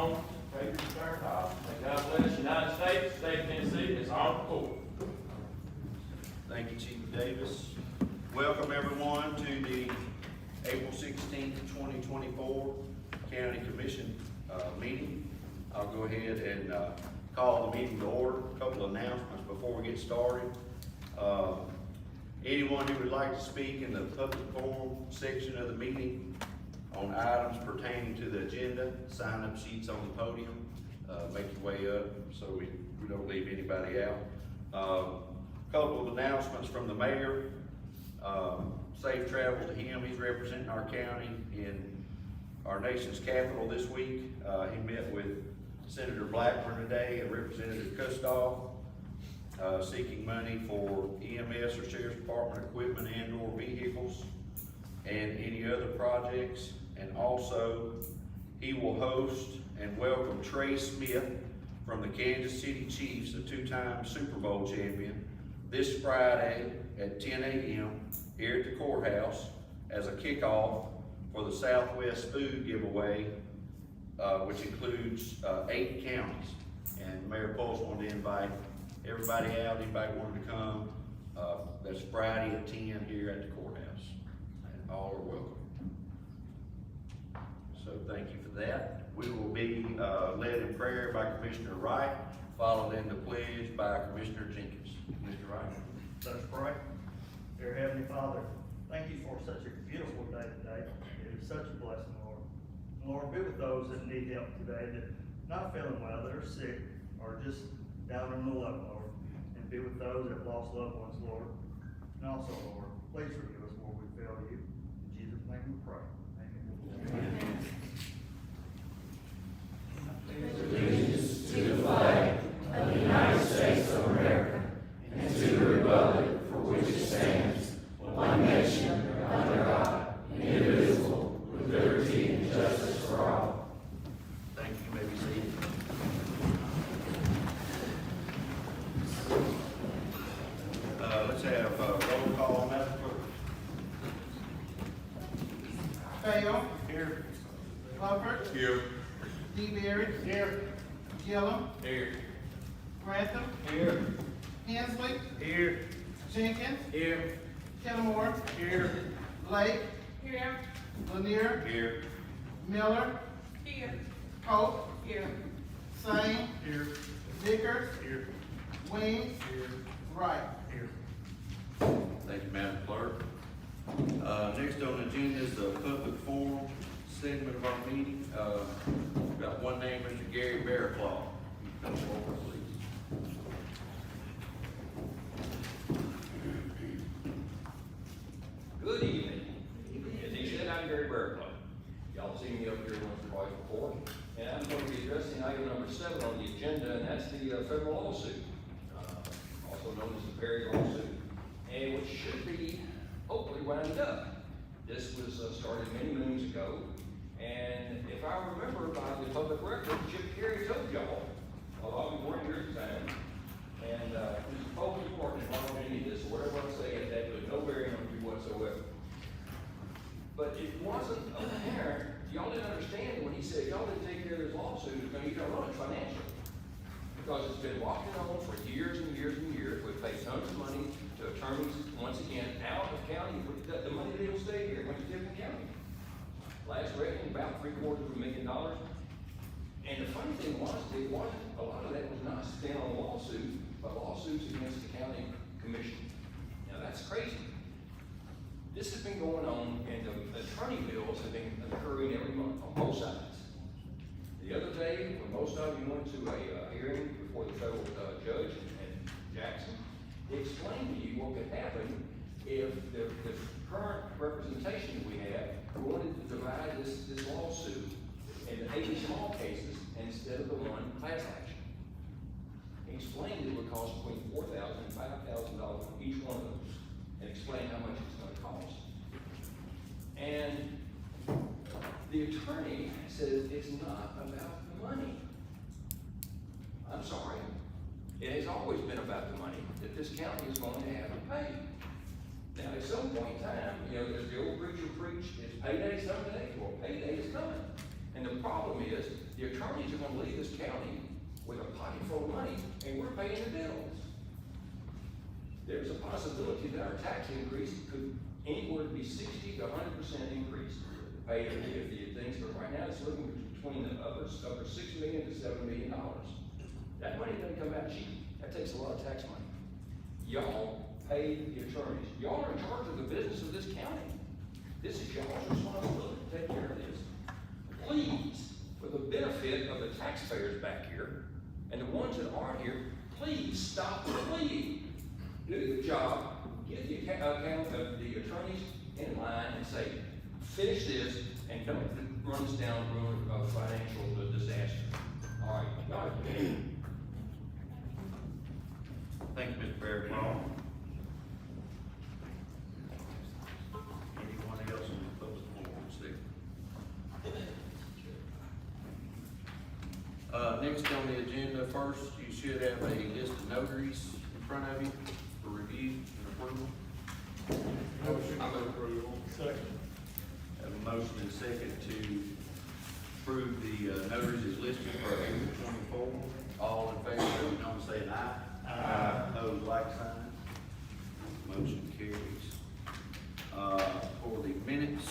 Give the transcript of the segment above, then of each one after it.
home, pay your return off. May God bless the United States, state of Tennessee, it's on the board. Thank you, Chief Davis. Welcome everyone to the April 16th, 2024 County Commission meeting. I'll go ahead and call the meeting to order. A couple of announcements before we get started. Anyone who would like to speak in the public forum section of the meeting on items pertaining to the agenda, sign-up sheets on the podium. Make your way up so we don't leave anybody out. Couple of announcements from the mayor. Safe travel to him. He's representing our county in our nation's capital this week. He met with Senator Blackburn today and Representative Kustoff, seeking money for EMS or Sheriff's Department equipment and or vehicles and any other projects. And also, he will host and welcome Trey Smith from the Kansas City Chiefs, a two-time Super Bowl champion, this Friday at 10 a.m. here at the courthouse as a kickoff for the Southwest Food Giveaway, which includes 8 counties. And Mayor Pulse wanted to invite everybody out, anybody wanted to come. That's Friday at 10 here at the courthouse. And all are welcome. So thank you for that. We will be led in prayer by Commissioner Wright, followed in the pledge by Commissioner Jenkins. Mr. Wright. Let us pray. Dear Heavenly Father, thank you for such a beautiful day today. It is such a blessing, Lord. And Lord, be with those that need help today, that are not feeling well, that are sick, or just down in the luck, Lord. And be with those that have lost loved ones, Lord. And also, Lord, please forgive us where we fail you. In Jesus' name we pray. Amen. Allegiance to the flag of the United States of America and to the republic for which it stands, one nation, under God, indivisible, with liberty and justice for all. Thank you. You may be seated. Let's have a roll call, Madam Clerk. Fail. Here. Clifford. Here. DeBerry. Here. Gillum. Here. Grantham. Here. Hensley. Here. Jenkins. Here. Kenmore. Here. Blake. Here. Lanier. Here. Miller. Here. Pope. Here. Sane. Here. Vickers. Here. Weems. Here. Wright. Here. Thank you, Madam Clerk. Next on the agenda is the public forum segment of our meeting. We've got one name, Mr. Gary Baraw. Come forward, please. Good evening. As he said, I'm Gary Baraw. Y'all seen me up here once or twice before. And I'm going to be addressing item number 7 on the agenda, and that's the federal lawsuit, also known as the Perry lawsuit, and which should be hopefully wound up. This was started many moons ago, and if I remember by the public record, Chip Carey told y'all, although we weren't here at the time, and Mr. Pope was working on any of this, or whatever I say, it had no bearing on you whatsoever. But it wasn't apparent, y'all didn't understand when he said y'all didn't take care of this lawsuit, it's going to get run financially. Because it's been walking on for years and years and years. We've paid tons of money to attorneys, once again, out of county. The money didn't stay here, it went to different county. Last reckoning, about $750,000. And the funny thing was, it wasn't, a lot of that was not spent on a lawsuit, but lawsuits against the county commission. Now that's crazy. This has been going on, and the attorney bills have been occurring every month on both sides. The other day, when most of you went to a hearing before the federal judge in Jackson, he explained to you what could happen if the current representation we have wanted to divide this lawsuit into 80 small cases instead of the one class action. He explained it would cost between $4,000 and $5,000 for each one of those, and explained how much it's going to cost. And the attorney says it's not about the money. I'm sorry. It has always been about the money that this county is going to have to pay. Now, at some point in time, there's the old preacher preached, it's payday someday. Well, payday is coming. And And the problem is, the attorneys are gonna leave this county with a pocket full of money, and we're paying the bills. There's a possibility that our tax increase could anywhere be 60 to 100% increase. Pay if the things, but right now it's looking between the upper $6 million to $7 million. That money doesn't come out cheap. That takes a lot of tax money. Y'all pay the attorneys. Y'all are in charge of the business of this county. This is y'all's responsibility to take care of this. Please, for the benefit of the taxpayers back here and the ones that aren't here, please stop pleading. Do the job, get the attorneys in line and say, finish this and don't run us down the road of financial disaster. All right, got it. Thank you, Mr. Baraw. Anyone else on the public forum, Steve? Next on the agenda, first, you should have a list of notaries in front of you for review and approval. Motion for approval. Second. Have a motion and second to approve the notaries as listed for April 24. All in favor, let me know by saying aye. Aye. Opposed, like sign. Motion carries. For the minutes,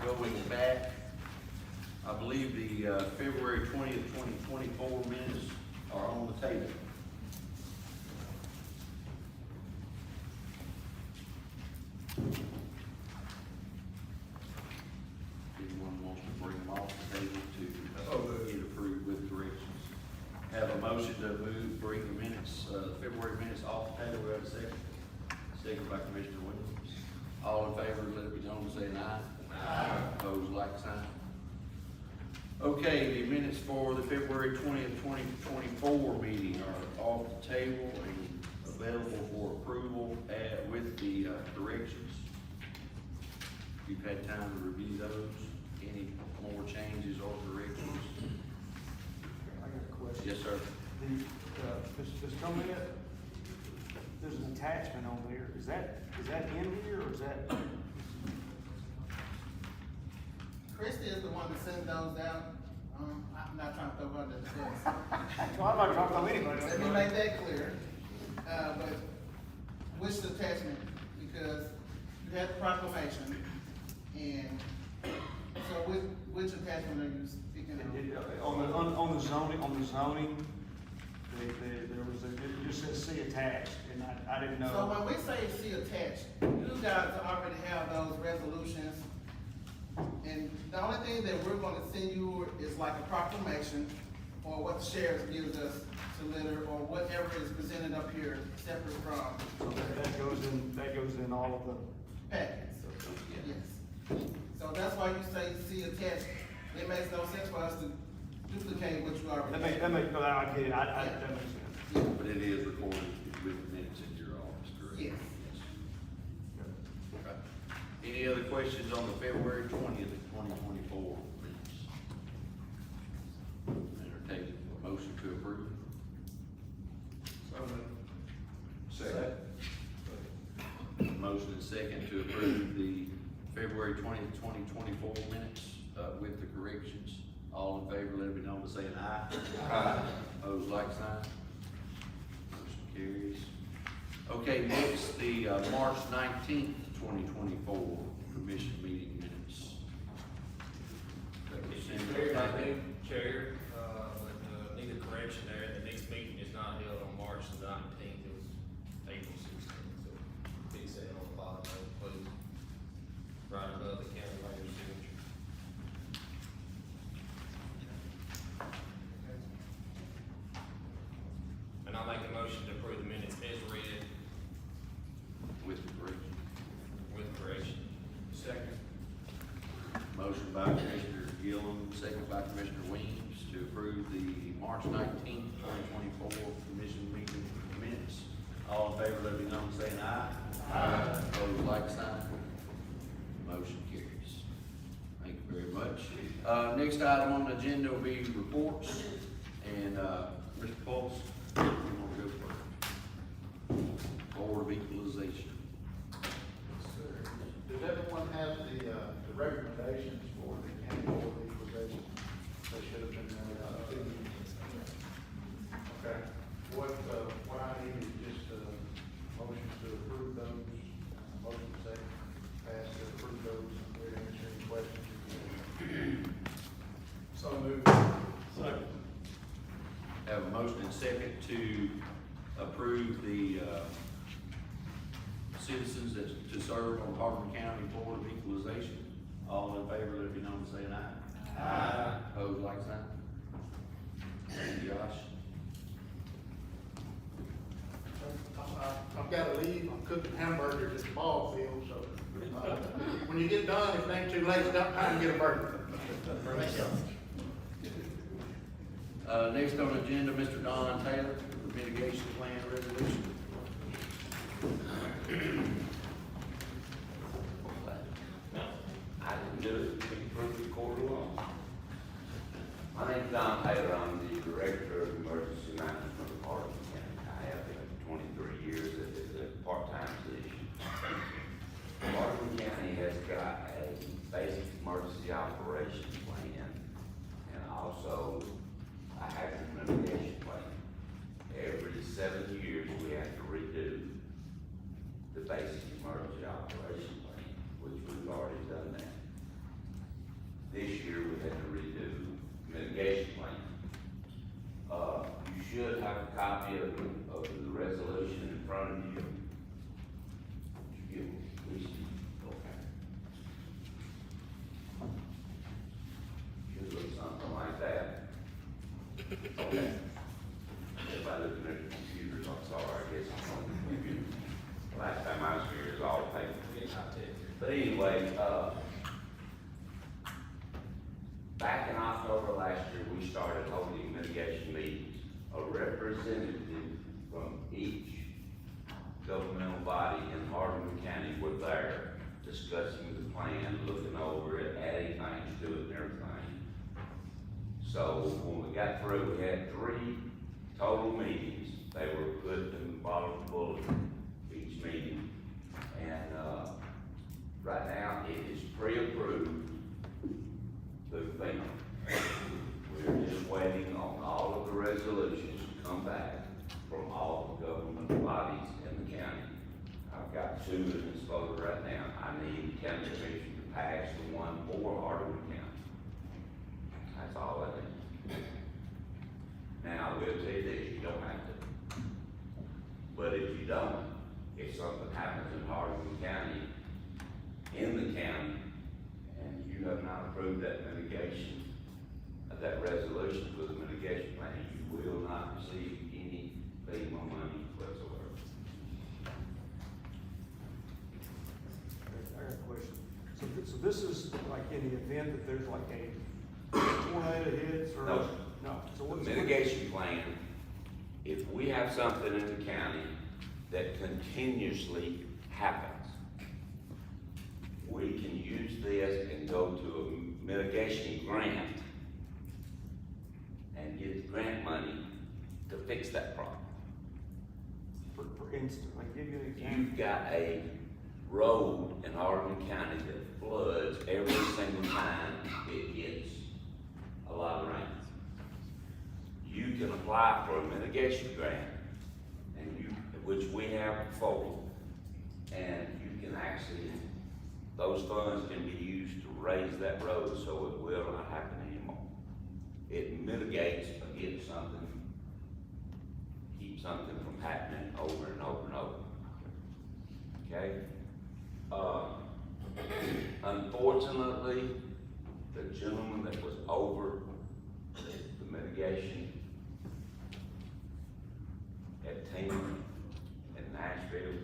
going back, I believe the February 20th, 2024 minutes are on the table. Anyone wants to bring them off the table to get approved with corrections? Have a motion to bring the minutes, February minutes off the table. We have a second. Second by Commissioner Williams. All in favor, let it be known by saying aye. Aye. Opposed, like sign. Okay, the minutes for the February 20th, 2024 meeting are off the table and available for approval with the corrections. You've had time to review those. Any more changes or corrections? I got a question. Yes, sir. This comment, there's an attachment on there. Is that in here or is that? Christie is the one that sends those out. I'm not trying to throw her under the bus. Well, I'm not talking about anybody. Let me make that clear. But which attachment? Because you had the proclamation, and so which attachment are you speaking of? On the zoning, there was it just says see attached, and I didn't know. So when we say see attached, you guys already have those resolutions. And the only thing that we're gonna send you is like a proclamation, or what the sheriff gives us to litter, or whatever is presented up here, separate from That goes in all of the. packets. Yes. So that's why you say see attached. It makes no sense for us to duplicate what you already. That makes, no, I get it, that makes sense. Yeah. But it is recorded with minutes in your office, correct? Yes. Okay. Any other questions on the February 20th, 2024 minutes? Entertain a motion to approve. Second. Motion and second to approve the February 20th, 2024 minutes, with the corrections. All in favor, let it be known by saying aye. Aye. Opposed, like sign. Motion carries. Okay, next, the March 19th, 2024 commission meeting minutes. That was sent to Chair, the I packet. think, Chair, but need a correction there, the next meeting is not held on March the 19th, it was April 16th, so fix that on the bottom of it, please. Right above the county mayor's signature. And I'll make a motion to approve the minutes as read With the correction. with correction. Second. Motion by Commissioner Gillum, second by Commissioner Weems to approve the March 19th, 2024 commission meeting minutes. All in favor, let it be known by saying aye. Aye. Opposed, like sign. Motion carries. Thank you very much. Next item on the agenda will be reports. And, Mr. Pulse, you want to go first? Board of Equalization. Does everyone have the evaluations for the county board of equalization. They should have been, 2 years. Okay, what I need is just, motions to approve those, motion second, pass to approve those, we're going to answer any questions. So moved. Have a motion and second to approve the, citizens that, to serve on Hardeman County Board of Equalization. All in favor, let it be known by saying aye. Aye. Opposed, like sign. Thank you, Josh. I've got to leave, I'm cooking hamburgers at the ball field, so, when you get done, if it ain't too late, stop by and get a burger. Next on the agenda, Mr. Don Taylor, the mitigation plan resolution. I didn't do it, we approved the court of law. My name's Don Taylor, I'm the Director of Emergency Management of Hardeman County. I have been 23 years as a part-time position. Hardeman County has got a basic emergency operations plan and also a hazard mitigation plan. Every 7 years, we have to redo the basic emergency operation plan, which we've already done that. This year, we had to redo mitigation plan. You should have a copy of the resolution in front of you. Okay. Should look something like that. Okay. If I look at the computers, I'm sorry, I guess I'm on the computer. Last time I was here, it was all paper. But anyway, back in October last year, we started holding mitigation meetings. A representative from each governmental body in Hardeman County were there discussing the plan, looking over it, adding things to it and everything. So when we got through, we had 3 total meetings. They were put in the bottom of the bulletin, each meeting. And, right now, it is pre-approved. The thing, we're just waiting on all of the resolutions to come back from all the government bodies in the county. I've got 2 in this voter right now. I need the county commission to pass the one for Hardeman County. That's all I need. Now, I will tell you this, you don't have to. But if you don't, if something happens in Hardeman County, in the county, and you have not approved that mitigation, that resolution for the mitigation plan, you will not receive any FEMA money whatsoever. I got a question. So this is like in the event that there's like a tornado hits or? No. No. So The what's mitigation plan, if we have something in the county that continuously happens, we can use this and go to a mitigation grant and get the grant money to fix that problem. For instance, like give you an example. You've got a road in Hardeman County that floods every single time it gets a lot of rain. You can apply for a mitigation grant, and which we have before, and you can actually, those funds can be used to raise that road so it will not happen anymore. It mitigates against something, keeps something from happening over and over and over. Okay? Unfortunately, the gentleman that was over the mitigation at Tina in Nashville,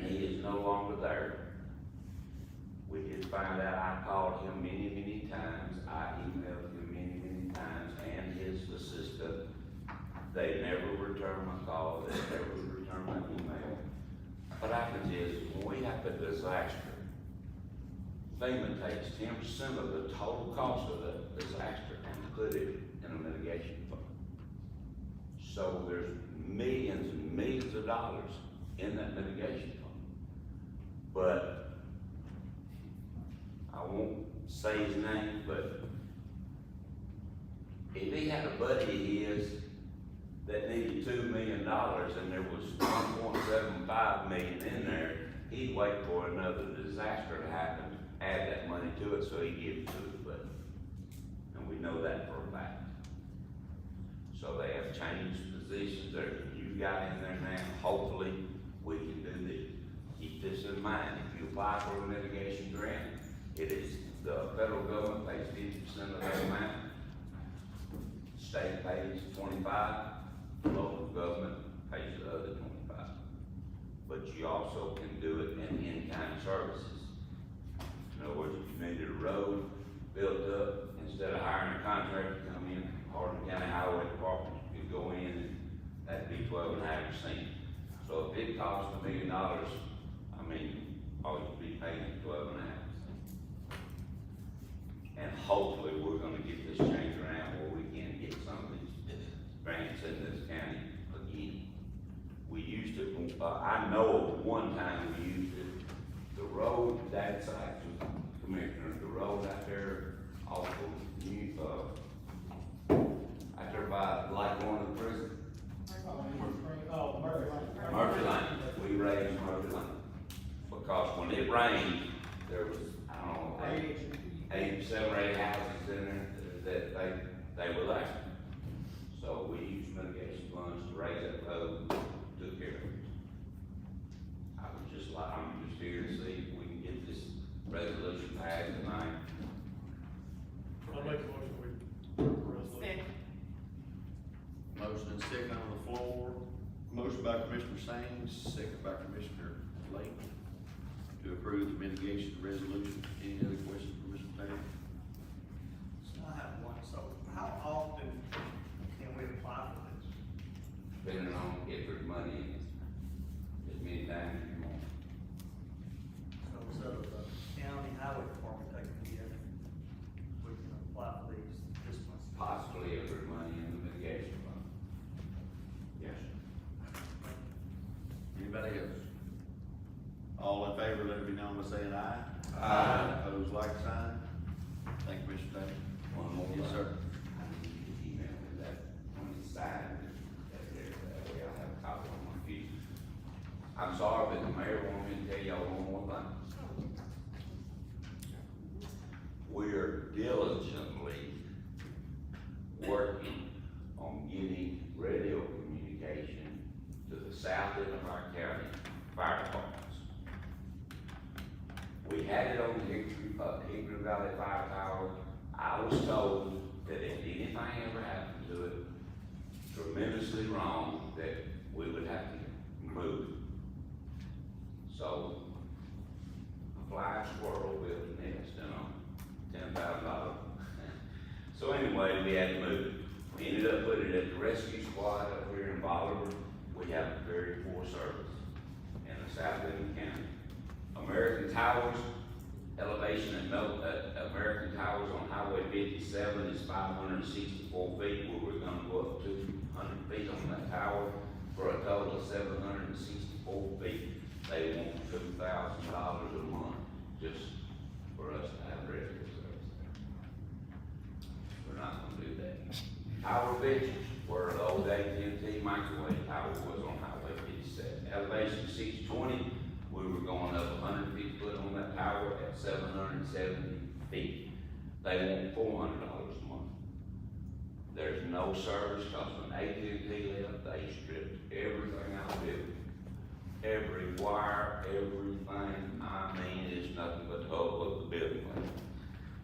he is no longer there. We did find out, I called him many, many times, I emailed him many, many times, and his assistant. They never return my call, they never return my email. What happens is, when we have a disaster, FEMA takes 10% of the total cost of the disaster and put it in a mitigation fund. So there's millions and millions of dollars in that mitigation fund. But won't say his name, but if he had a buddy of his that needed $2 million and there was 1.75 million in there, he'd wait for another disaster to happen, add that money to it, so he'd give it to the buddy. And we know that for a fact. So they have changed positions, there's a new guy in there now, hopefully we can do this. Keep this in mind, if you apply for a mitigation grant, it is, the federal government pays 50% of that amount, state pays 25, local government pays the other 25. But you also can do it in in-kind services. In other words, if you needed a road built up, instead of hiring a contractor to come in, Hardeman County Highway Department could go in and that'd be 12.5%. So if it costs $1 million, I mean, all you'd be paying 12.5%. And hopefully we're gonna get this changed around where we can get some of these grants in this county again. We used it, I know of one time we used it, the road, that's actually, Commissioner, the road out there off of New, out there by like one of the prisons. Murphy Lane, we raised Murphy Lane. Because when it rained, there was, I don't know, 7 or 8 houses in there that they were there. So we used mitigation funds to raise that road, took care of it. I'm just here to see if we can get this resolution passed tonight. I'll make a motion with resolution. Motion and second on the floor. Motion by Commissioner Sings, second by Commissioner Lake to approve the mitigation resolution. Any other questions for Mr. Taylor? So I have one, so how often can we apply for this? Depending on every money, as many times as you want. So instead of the county highway department taking the effort, we can apply for these this month. Possibly every money in the mitigation fund. Yes. Anybody else? All in favor, let it be known by saying aye. Aye. Opposed, like sign. Thank you, Mr. Taylor. One more. Yes, sir. I need you to email me that when it's signed, that way I'll have a copy on my feet. I'm sorry, but the mayor wanted me to tell y'all one more thing. We're diligently working on getting radio communication to the south end of our county fire departments. We had it on the Hickory Valley Fire Tower. I was told that if anything ever happened to it, tremendously wrong, that we would have to move it. So, a flying squirrel built a nest in $10,000. So anyway, we had to move it. We ended up putting it at the rescue squad up here in Bolivar. We have a very poor service in the south end of the county. American Towers, elevation at American Towers on Highway 57 is 564 feet, where we're gonna go up 200 feet on that tower for a total of 764 feet. They want $2,000 a month just for us to have radio service there. We're not gonna do that. Tower pictures, where the old AT&T microwave tower was on Highway 57. Elevation 620, we were going up 150 foot on that tower at 770 feet. They want $400 a month. There's no service, cause when AT&T left, they stripped everything out of it. Every wire, everything, I mean, it's nothing but the whole of the building.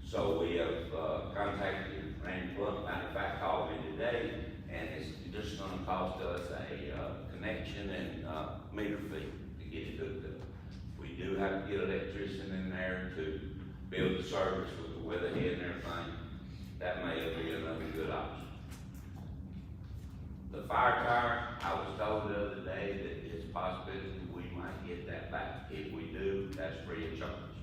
So we have, contacted Randy Plum, matter of fact, called me today, and it's just gonna cost us a connection and, meter fee to get it hooked up. We do have to get an electrician in there to build the service with the weatherhead and everything. That may be another good option. The fire tower, I was told the other day that it's a possibility we might get that back. If we do, that's free of charge.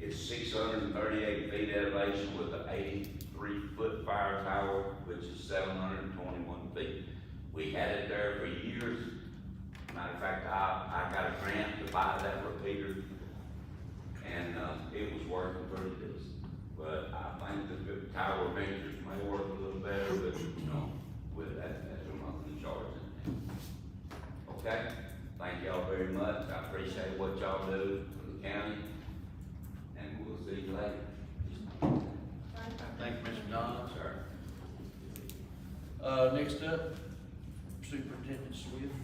It's 638 feet elevation with an 83-foot fire tower, which is 721 feet. We had it there for years. Matter of fact, I got a grant to buy that repeater, and it was working I think the tower ventures may work a little better, but, you know, with that, that's a monthly charge. Okay, thank y'all very much, I appreciate what y'all do for the county, and we'll see you later. Thank you, Mr. Don. Sir. Next up, Superintendent Swift.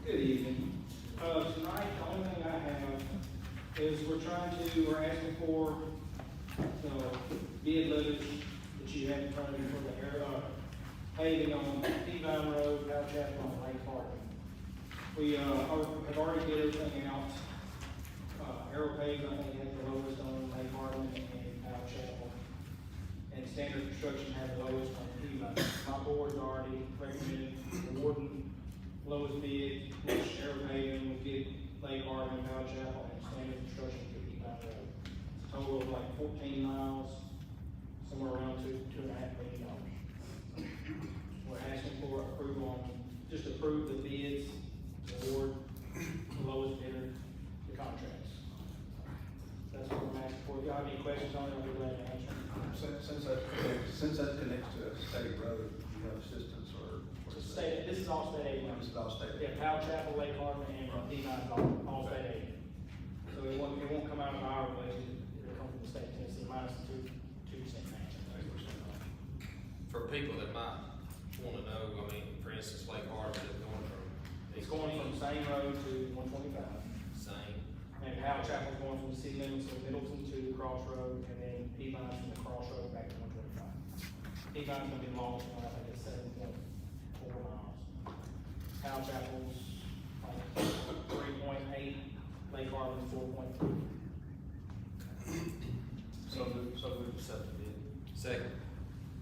Good evening. Tonight, the only thing I have is we're asking for, bid letters that you have in front of you for the paving on Peavine Road, Powell Chapel, and Lake Hardeman. We, have already did everything out. Arrow Paving, I think, had the lowest on Lake Hardeman and Powell Chapel. And Standard Construction had the lowest on Peavine. My board's already recommended awarding lowest bid, which Arrow Paving will get Lake Hardeman, Powell Chapel, and Standard Construction to Peavine Road. It's a total of like 14 miles, somewhere around $2.5 million. We're asking for approval on, just approve the bids, award the lowest bidder, the contracts. That's what I'm asking for. If y'all have any questions on it, I'll be glad to answer. Since that connects to a state road, do you have assistance or? State, this is all state aid money. This is all state. Yeah, Powell Chapel, Lake Hardeman, and Peavine is all state aid. So it won't come out of our budget, it'll come from the state of Tennessee, minus the 2% match. For people that might wanna know, I mean, for instance, Lake Hardeman is going from. It's going from the same road to 125. Same. And Powell Chapel's going from the city limits of Middleton to the crossroad, and then Peavine's from the crossroad back to 125. Peavine's gonna be the longest one, I think it's 7.4 miles. Powell Chapel's like 3.8, Lake Hardeman's 4.3. So we accept the bid. Second.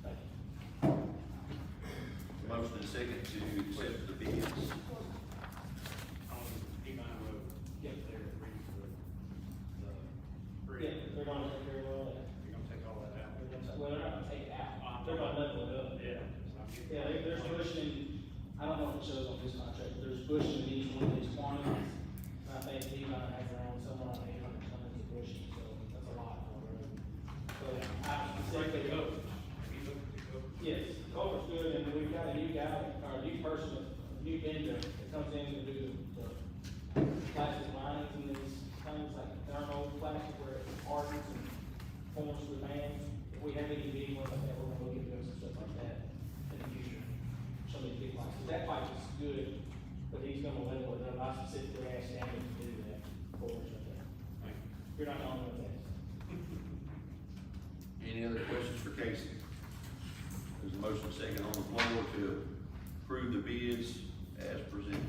Thank you. Motion and second to accept the bids. On Peavine Road, Yep. they're ready for the bridge. Yeah, they're gonna take care of all that. You're gonna take all that out. Well, they're not gonna take it out, they're gonna level it up. Yeah. So I'm getting- Yeah, there's bushing, I don't know if it shows on this contract, but there's bushing in each one of these quantities. And I think Peavine has around somewhere around 800 tons of bushing, so that's a lot for a road. So I specifically, yes, culvert's good, and we've got a new guy, or a new person, a new vendor that comes in to do the plastic linings and these things like thermal plastic where it hardens and forms the bands. If we have any big ones like that, we're gonna look at doing some stuff like that in the future. Some of these big pipes, 'cause that pipe is good, but he's gonna level it up. I specifically asked Stanley to do that for us right there. You're not the only one that. Any other questions for Casey? There's a motion second on the floor to approve the bids as presented.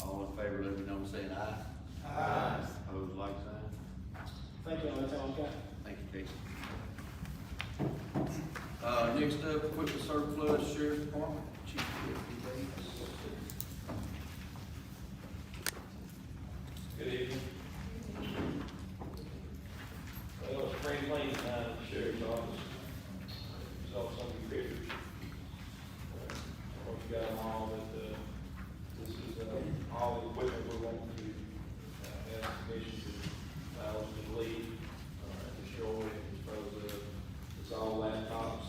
All in favor, let me know by saying aye. Aye. Opposed, like sign. Thank you, that's all I've got. Thank you, Casey. Next up, equipment surplus, Sheriff's Department, Chief Deputy Davis. Good evening. Well, spring cleaning time at the sheriff's office. Saw some of your pictures. I hope you got them all, but, this is, all the equipment we're wanting to, ask permission to allow us to leave, destroy, and dispose of. It's all laptops,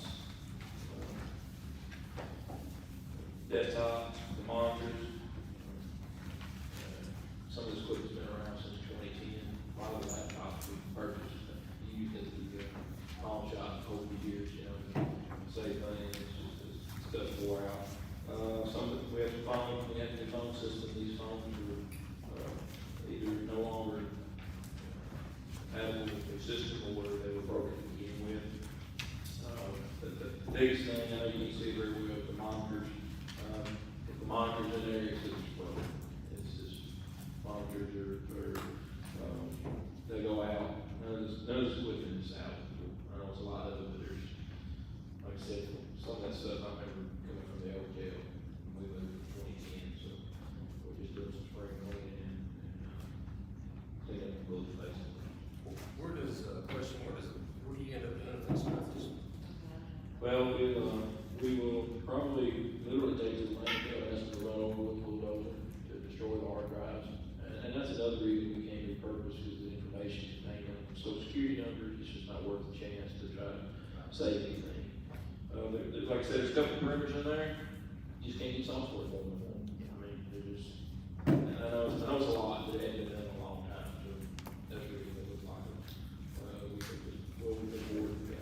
desktops, the monitors. Some of this equipment's been around since 2010. A lot of the laptops we purchased, used at the pawn shop over the years, save money, it's just, stuff wore out. Some of we have phones, we have the phone system, these phones are, either no longer having a system or they were broken to begin with. But the biggest thing, I know you can see very well, the monitors, if the monitors in there, it's just broken. It's just, monitors are, they go out, none of this equipment is out. I know it's a lot of it, but there's, like I said, some of that stuff I remember coming from the old jail, when we moved in 2010, so we're just doing some spring cleaning and cleaning up the building basically. Where do you end up doing this? Well, we'll, purpose is the information contained on social security numbers, it's just not worth the chance to try to save anything. Like I said, there's a couple of perimeters in there, you just can't get software for them. I mean, they're just, and I know it's a lot, but it hasn't been done in a long time, so that's really what it looks like. We think it's, well, we've been bored with it.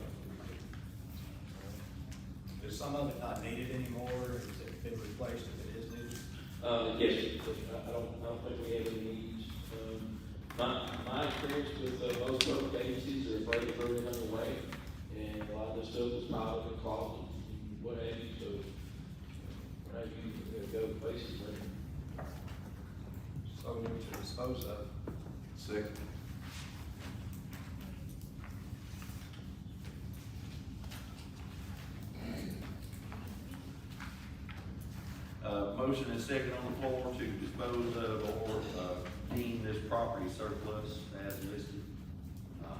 Is some of it not needed anymore, or has it been replaced if it is needed? Yes, I don't think we have any needs. My experience with, most public agencies are afraid to throw anything away, and a lot of this stuff is piled up in closets and what have you, so, when I usually go places, but So we should dispose of. Second. Motion and second on the floor to dispose of or, deem this property surplus as listed.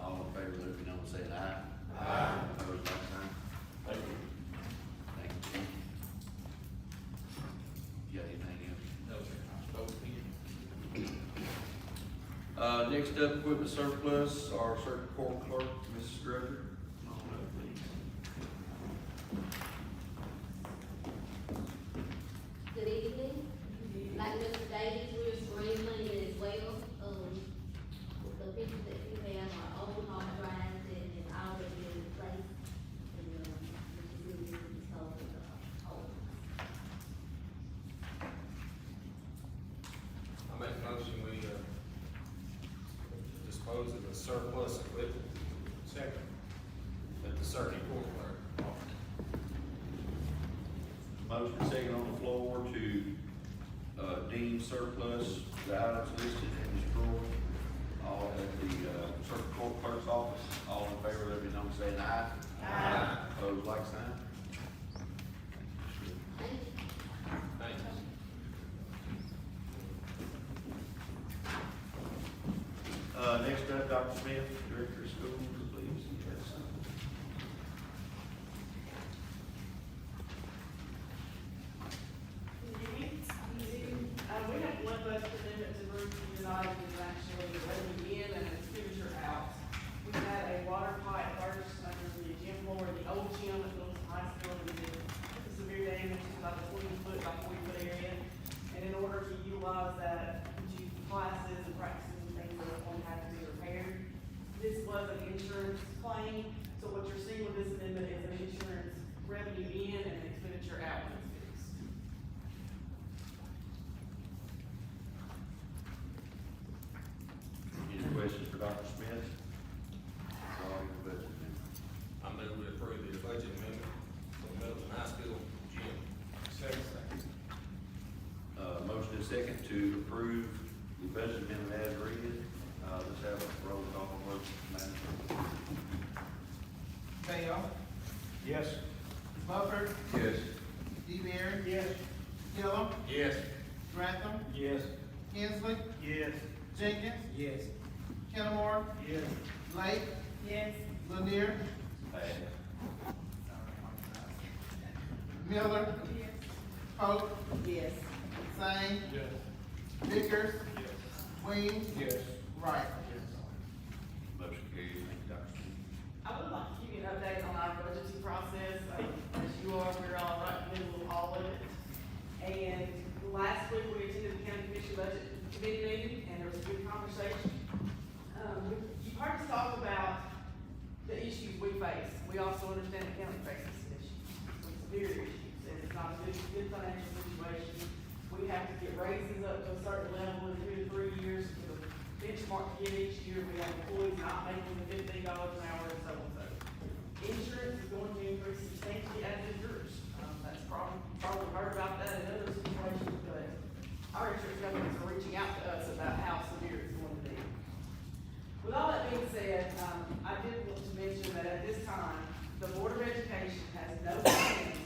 All in favor, let me know, say aye. Aye. Opposed, like sign. thank you. Thank you. You got anything else? Next up, equipment surplus, our circuit court clerk, Mrs. Grudger. Come on up, please. Good evening. Like Mr. Davis, we're spring money as well. The pictures that you have are old hard drives and already been replaced. And, we just need to dispose of the old ones. I make a motion, we, dispose of the surplus equipment. Second. At the circuit court clerk. Motion second on the floor to, deem surplus the items listed in this drawer. All at the, circuit court clerk's office. All in favor, let me know, say aye. Aye. Opposed, like sign. Thank you. Thanks. Next up, Dr. Smith, Director of Schools, please. Yes. We have one budget amendment to move tonight, is actually the revenue in and expenditure out. We had a water pipe burst under the gym floor, the old gym at Middle High School, we did severe damage to about a 20-foot by 40-foot area. And in order to utilize that, to classes and practices and things that one had to be repaired. This was an insurance claim, so what you're seeing with this amendment is an insurance revenue in and expenditure out when it's fixed. Any questions for Dr. Smith? That's all in the budget amendment. I move we approve the budget amendment for Middleton High School gym. Second. Motion is second to approve the budget amendment as read. Let's have a roll call vote, Madam Clerk. Bell, Yes. Smoker, Yes. DeBerry, Yes. Gillum, Yes. Grantham, Yes. Hensley, Yes. Jenkins, Yes. Kenmore, Yes. Lake, Yes. Lanier, Miller, Yes. Pope, Yes. Sane, Yes. Vickers, Weems, Yes. Wright. Motion carries. Thank you, Dr. Smith. I would like to give you an update on our budgeting process. As you are, we're all right in the middle of all of it. And last week, we attended the county commission budget committee meeting, and there was a good conversation. You've heard us talk about the issues we face. We also understand the county faces some issues, some severe issues, and it's not a good financial situation. We have to get raises up to a certain level in 2 to 3 years for the benchmark to get each year. We have employees not making the $15 an hour and so on and so. Insurance is going to increase substantially as is yours. That's probably heard about that in other situations, but our insurance companies are reaching out to us about how severe it's going to be. With all that being said, I did want to mention that at this time, the Board of Education has no plans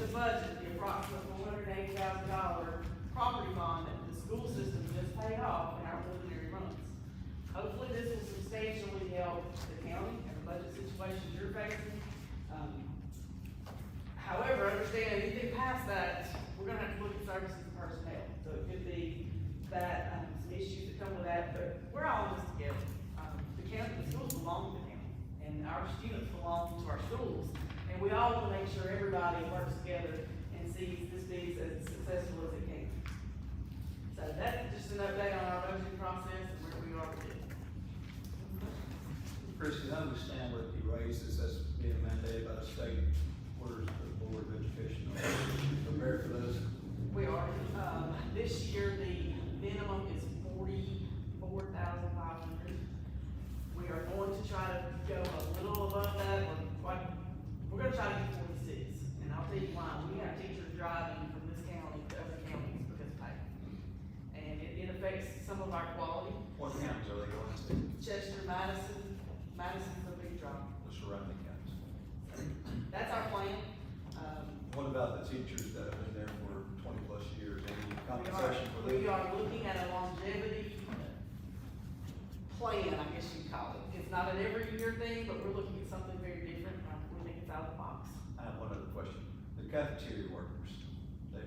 to budget the approximate $480,000 property bond that the school system just paid off in our preliminary months. Hopefully, this will substantially help the county and the budget situations you're facing. However, understand, anything past that, we're gonna have to look at services and personnel. So it could be that, some issues that come with that that, but we're all in this together. The county, the schools belong to the county, and our students belong to our schools. And we all want to make sure everybody works together and sees this being as successful as it can. So that's just an update on our budgeting process and where we are with it. Christie, I understand what you raised, is that's being mandated by the state. Where's the Board of Education prepared for those? We are, this year, the minimum is $44,500. We are going to try to go a little above that, we're gonna try to get 46, and I'll tell you why. We have teachers driving from this county to other counties because of pay. And it affects some of our quality. What counties are they going to? Chester, Madison's a big drop. The surrounding counties. That's our plan. What about the teachers that have been there for 20+ years? Any compensation for them? We are looking at a longevity plan, I guess you'd call it. It's not an every year thing, but we're looking at something very different. We think it's out of the box. I have one other question. The cafeteria workers, they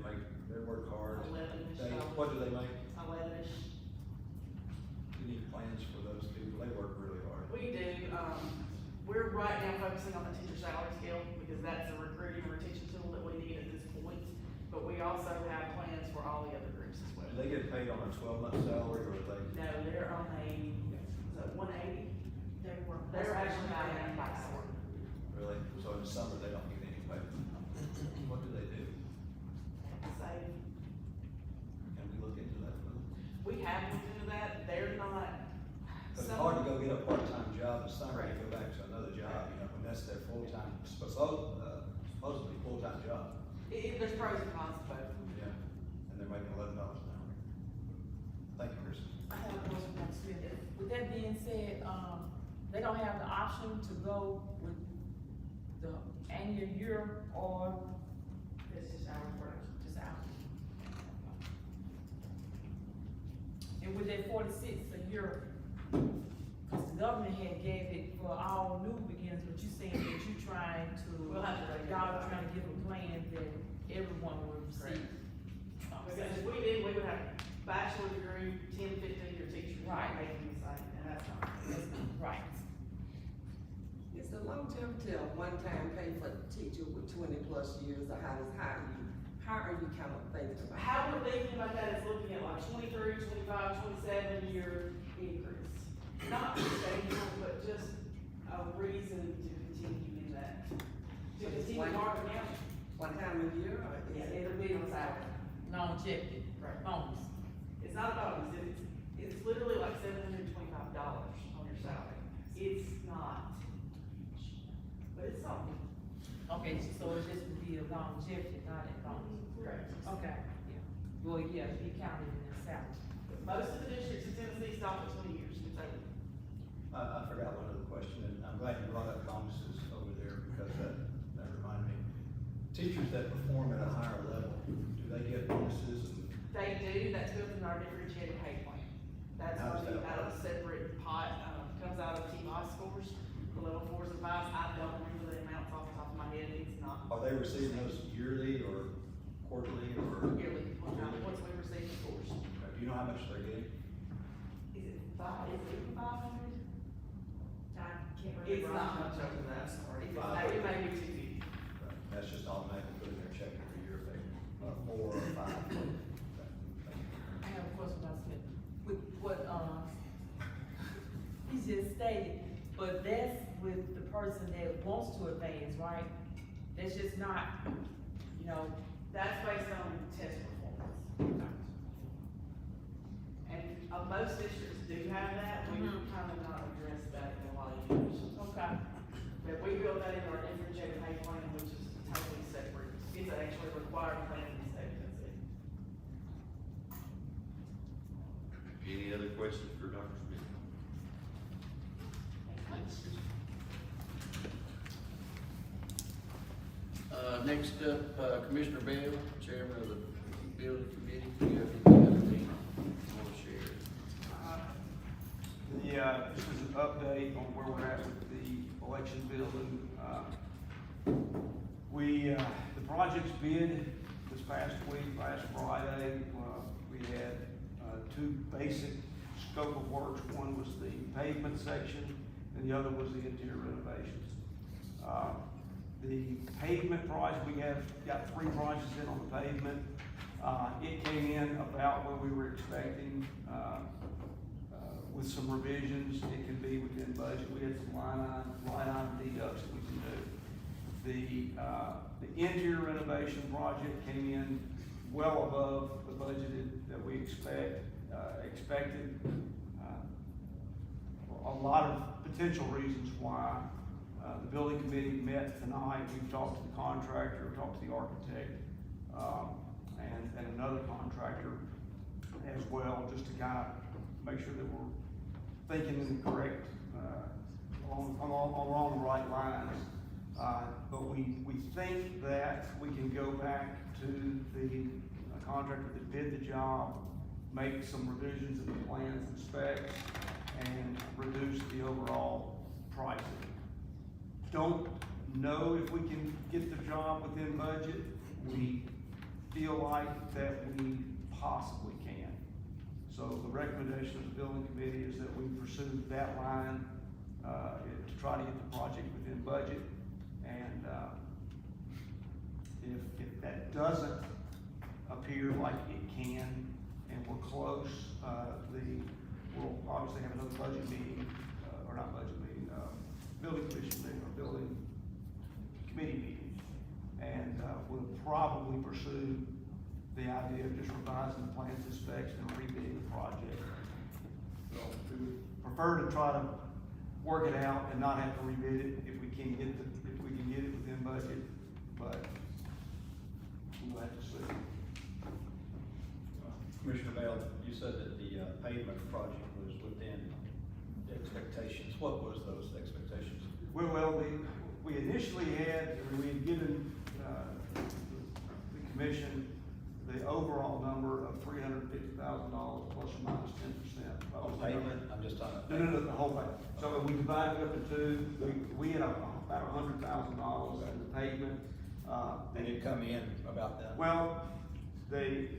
work hard. 11-ish dollars. What do they make? 11-ish. You need plans for those people. They work really hard. We do, we're right now focusing on the teacher salary scale, because that's a recruiting and retention tool that we need at this point. But we also have plans for all the other groups as well. Do they get paid on a 12-month salary, or are they? No, they're on a, is it 180? They're actually about an hour. Really? So in the summer, they don't get any pay? What do they do? Save. Can we look into that? We have looked into that, they're not. Because it's hard to go get a part-time job in the summer and go back to another job, you know, when that's their full-time, supposedly full-time job. There's pros and cons to both. Yeah. And they're making $11 an hour. Thank you, Chris. I have a question, Dr. Smith. With that being said, they don't have the option to go with the annual year or It's just our work. just out? And with that 46 a year, cause the government had gave it for all new beginnings, but you saying that you trying to, We'll have to take it. y'all trying to give a plan that everyone will receive. Because if we did, we would have bachelor degree, 10, 15-year teachers. Right. Making the same, and that's not. Right. Is the longevity of one-time pay for a teacher with 20+ years, or how are you kind of thinking about it? How we're thinking about that is looking at like 23, 25, 27-year increase. Not sustainable, but just a reason to continue in that. To continue in our county. One time a year, or is Yeah, it? it'll be on salary. Longevity, Right. bonus. It's not a bonus, it's literally like $725 on your salary. It's not, but it's something. Okay, so it just would be a longevity, not a bonus. Correct. Okay, yeah. Well, yeah, be counted in the salary. Most of the districts in Tennessee stop at 20 years, it's over. I forgot one other question, and I'm glad you brought up bonuses over there, because that reminded me. Teachers that perform at a higher level, do they get bonuses? They do, that's built in our differentiated pay plan. That's How does money that out of a work? separate pot, comes out of TMOS scores, the level 4s and 5s. I don't remember the amounts off the top of my head, it's not Are they receiving those yearly or quarterly or? yearly, once we receive the scores. Do you know how much they're getting? Is it 500? I can't It's remember. not much over that, sorry. It may be 250. Right. That's just automatically put in their check every year, if they, 4 or 5. Okay. I have a question about Smith. With what, he just stated, but that's with the person that wants to advance, right? That's just not, you know, That's based on test performance. And most districts do have that, we kind of not addressed that in a lot of years. okay. But we built that into our differentiated pay plan, which is totally separate. It's actually a required plan in the state of Tennessee. Any other questions for Dr. Smith? Next up, Commissioner Bell, Chairman of the Building Committee. Do you have anything you want to share? This is an update on where we're at with the election building. The project's bid this past week, last Friday. We had 2 basic scope of works. One was the pavement section, and the other was the interior renovations. The pavement price, we have got 3 prices in on the pavement. It came in about what we were expecting, with some revisions. It can be within budget. We had some line item deducts that we can do. The interior renovation project came in well above the budgeted that we expected. A lot of potential reasons why. The building committee met tonight. We've talked to the contractor, talked to the architect, and another contractor as well, just to kind of make sure that we're thinking in the correct, along the right lines. But we think that we can go back to the contractor that did the job, make some revisions in the plans and specs, and reduce the overall pricing. Don't know if we can get the job within budget. We feel like that we possibly can. So the recommendation of the building committee is that we pursue that line, to try to get the project within budget. And, if that doesn't appear like it can, and we're close, we'll obviously have another budget meeting, or not budget meeting, building commission meeting, or building committee meeting. And, we'll probably pursue the idea of just revising the plans and specs and rebidding the project. So we would prefer to try to work it out and not have to rebid it if we can get it within budget, but we'll have to see. Commissioner Bell, you said that the pavement project was within the expectations. What was those expectations? Well, we initially had given the commission the overall number of $350,000 plus or minus 10%. On pavement, I'm just talking about. No, the whole thing. So we divided it up into two. We had about $100,000 in the pavement. And it come in about that? Well, it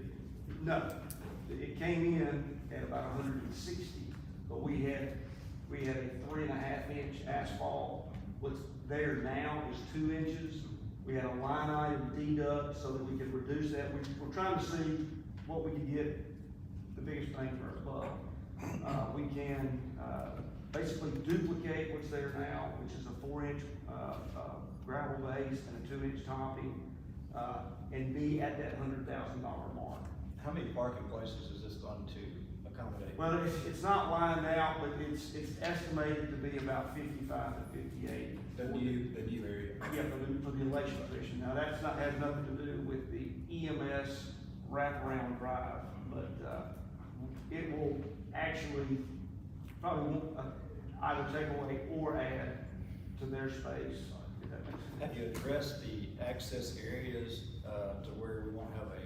came in at about 160, but we had a 3.5-inch asphalt. What's there now is 2 inches. We had a line item deduct so that we could reduce that. We're trying to see what we can get the biggest bang for our buck. We can basically duplicate what's there now, which is a 4-inch gravel base and a 2-inch topping, and be at that $100,000 mark. How many parking places is this going to accommodate? Well, it's not lined out, but it's estimated to be about 55 to 58. The new area? Yeah, for the election position. Now, has nothing to do with the EMS wraparound drive, but, it will actually probably won't either take away or add to their space, if that makes sense. Have you addressed the access areas, to where we won't have a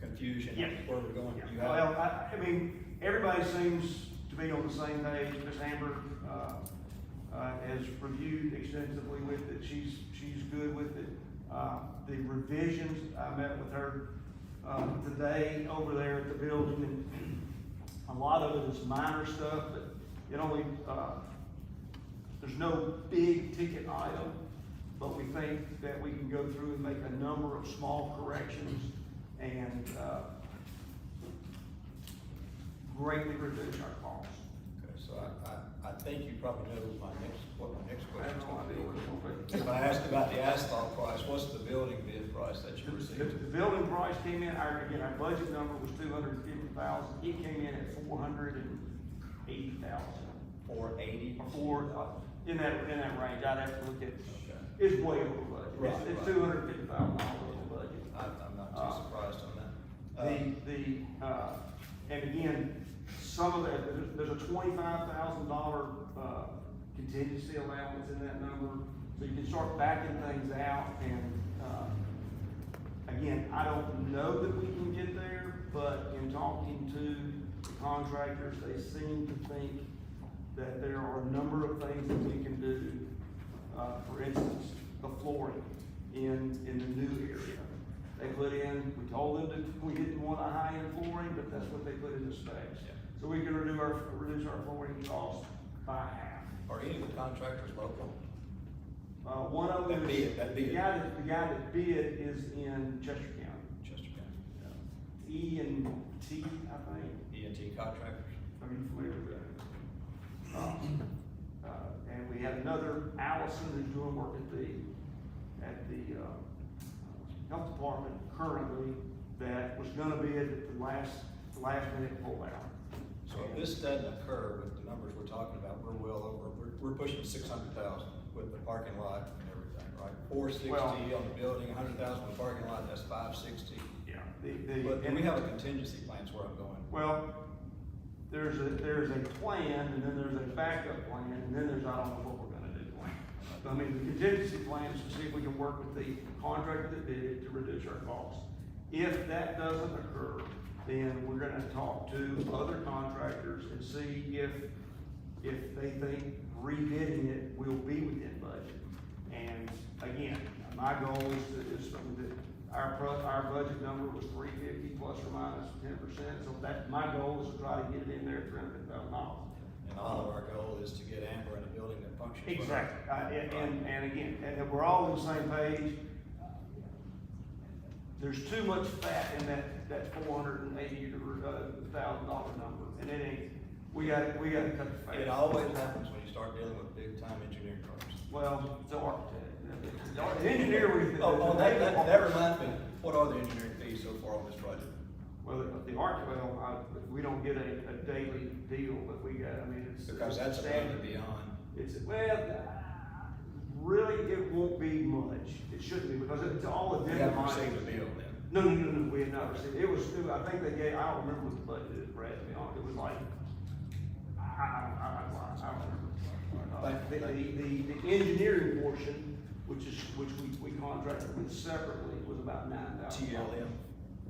confusion? Yeah. Where we're going? Yeah. You have- Well, I mean, everybody seems to be on the same page. Ms. Amber, has reviewed extensively with it. She's good with it. The revisions, I met with her, today over there at the building, and a lot of it is minor stuff, but it only, there's no big ticket item, but we think that we can go through and make a number of small corrections and, greatly reduce our costs. Okay, so I think you probably know what my next I question have no is idea what it's going gonna to be. If I asked about the asphalt price, what's the building bid price that you received? The building price came in, our budget number was $250,000, it came in at $480,000. 480? In that range, I'd have to look at, Okay. it's way over budget. Right, It's right. $250,000 over budget. I'm not too surprised on that. And again, some of that, there's a $25,000, contingency allowance in that number, so you can start backing things out, and, again, I don't know that we can get there, but in talking to the contractors, they seem to think that there are a number of things that we can do, for instance, the flooring in the new area. They put in, we told them that we didn't want a high-end flooring, but that's what they put in the specs. So we can reduce our flooring costs by half. Are any of the contractors local? One of them That is, bid. the guy that bid is in Chester County. Chester County. E&T, I think. E&T contractors? Are you familiar with that? And we have another, Allison, who's doing work at the health department currently, that was gonna be at the last minute pull out. So if this doesn't occur with the numbers we're talking about, we're well over, we're pushing 600,000 with the parking lot and everything, right? 460 on the building, 100,000 on the parking lot, that's 560. Yeah. But do we have a contingency plan, is where I'm going? Well, there's a plan, and then there's a backup plan, and then there's, I don't know what we're gonna do plan. I mean, the contingency plan is to see if we can work with the contractor that did it to reduce our costs. If that doesn't occur, then we're gonna talk to other contractors and see if they think rebidding it will be within budget. And again, my goal is that our budget number was $350 plus or minus 10%, so that, my goal is to try to get it in there at $350,000. And all of our goal is to get Amber in a building that functions. well. Exactly, and again, and if we're all on the same page, there's too much fat in that $480,000 number, and it ain't, we gotta cut the fat. It always happens when you start dealing with big time engineering firms. Well, it's an architect. The engineer, That reminds me, what are the engineering fees so far on this project? well, we don't get a daily deal, but we got, I mean, it's. Because that's above and beyond. Really, it won't be much. It shouldn't be, because it's all We addendum. haven't received a bill then. No, we had not received, I think they gave, I don't remember what the budget is, Brad, to be honest, it was like, I don't remember. The engineering portion, which we contracted with separately, was about $9,000. TLM?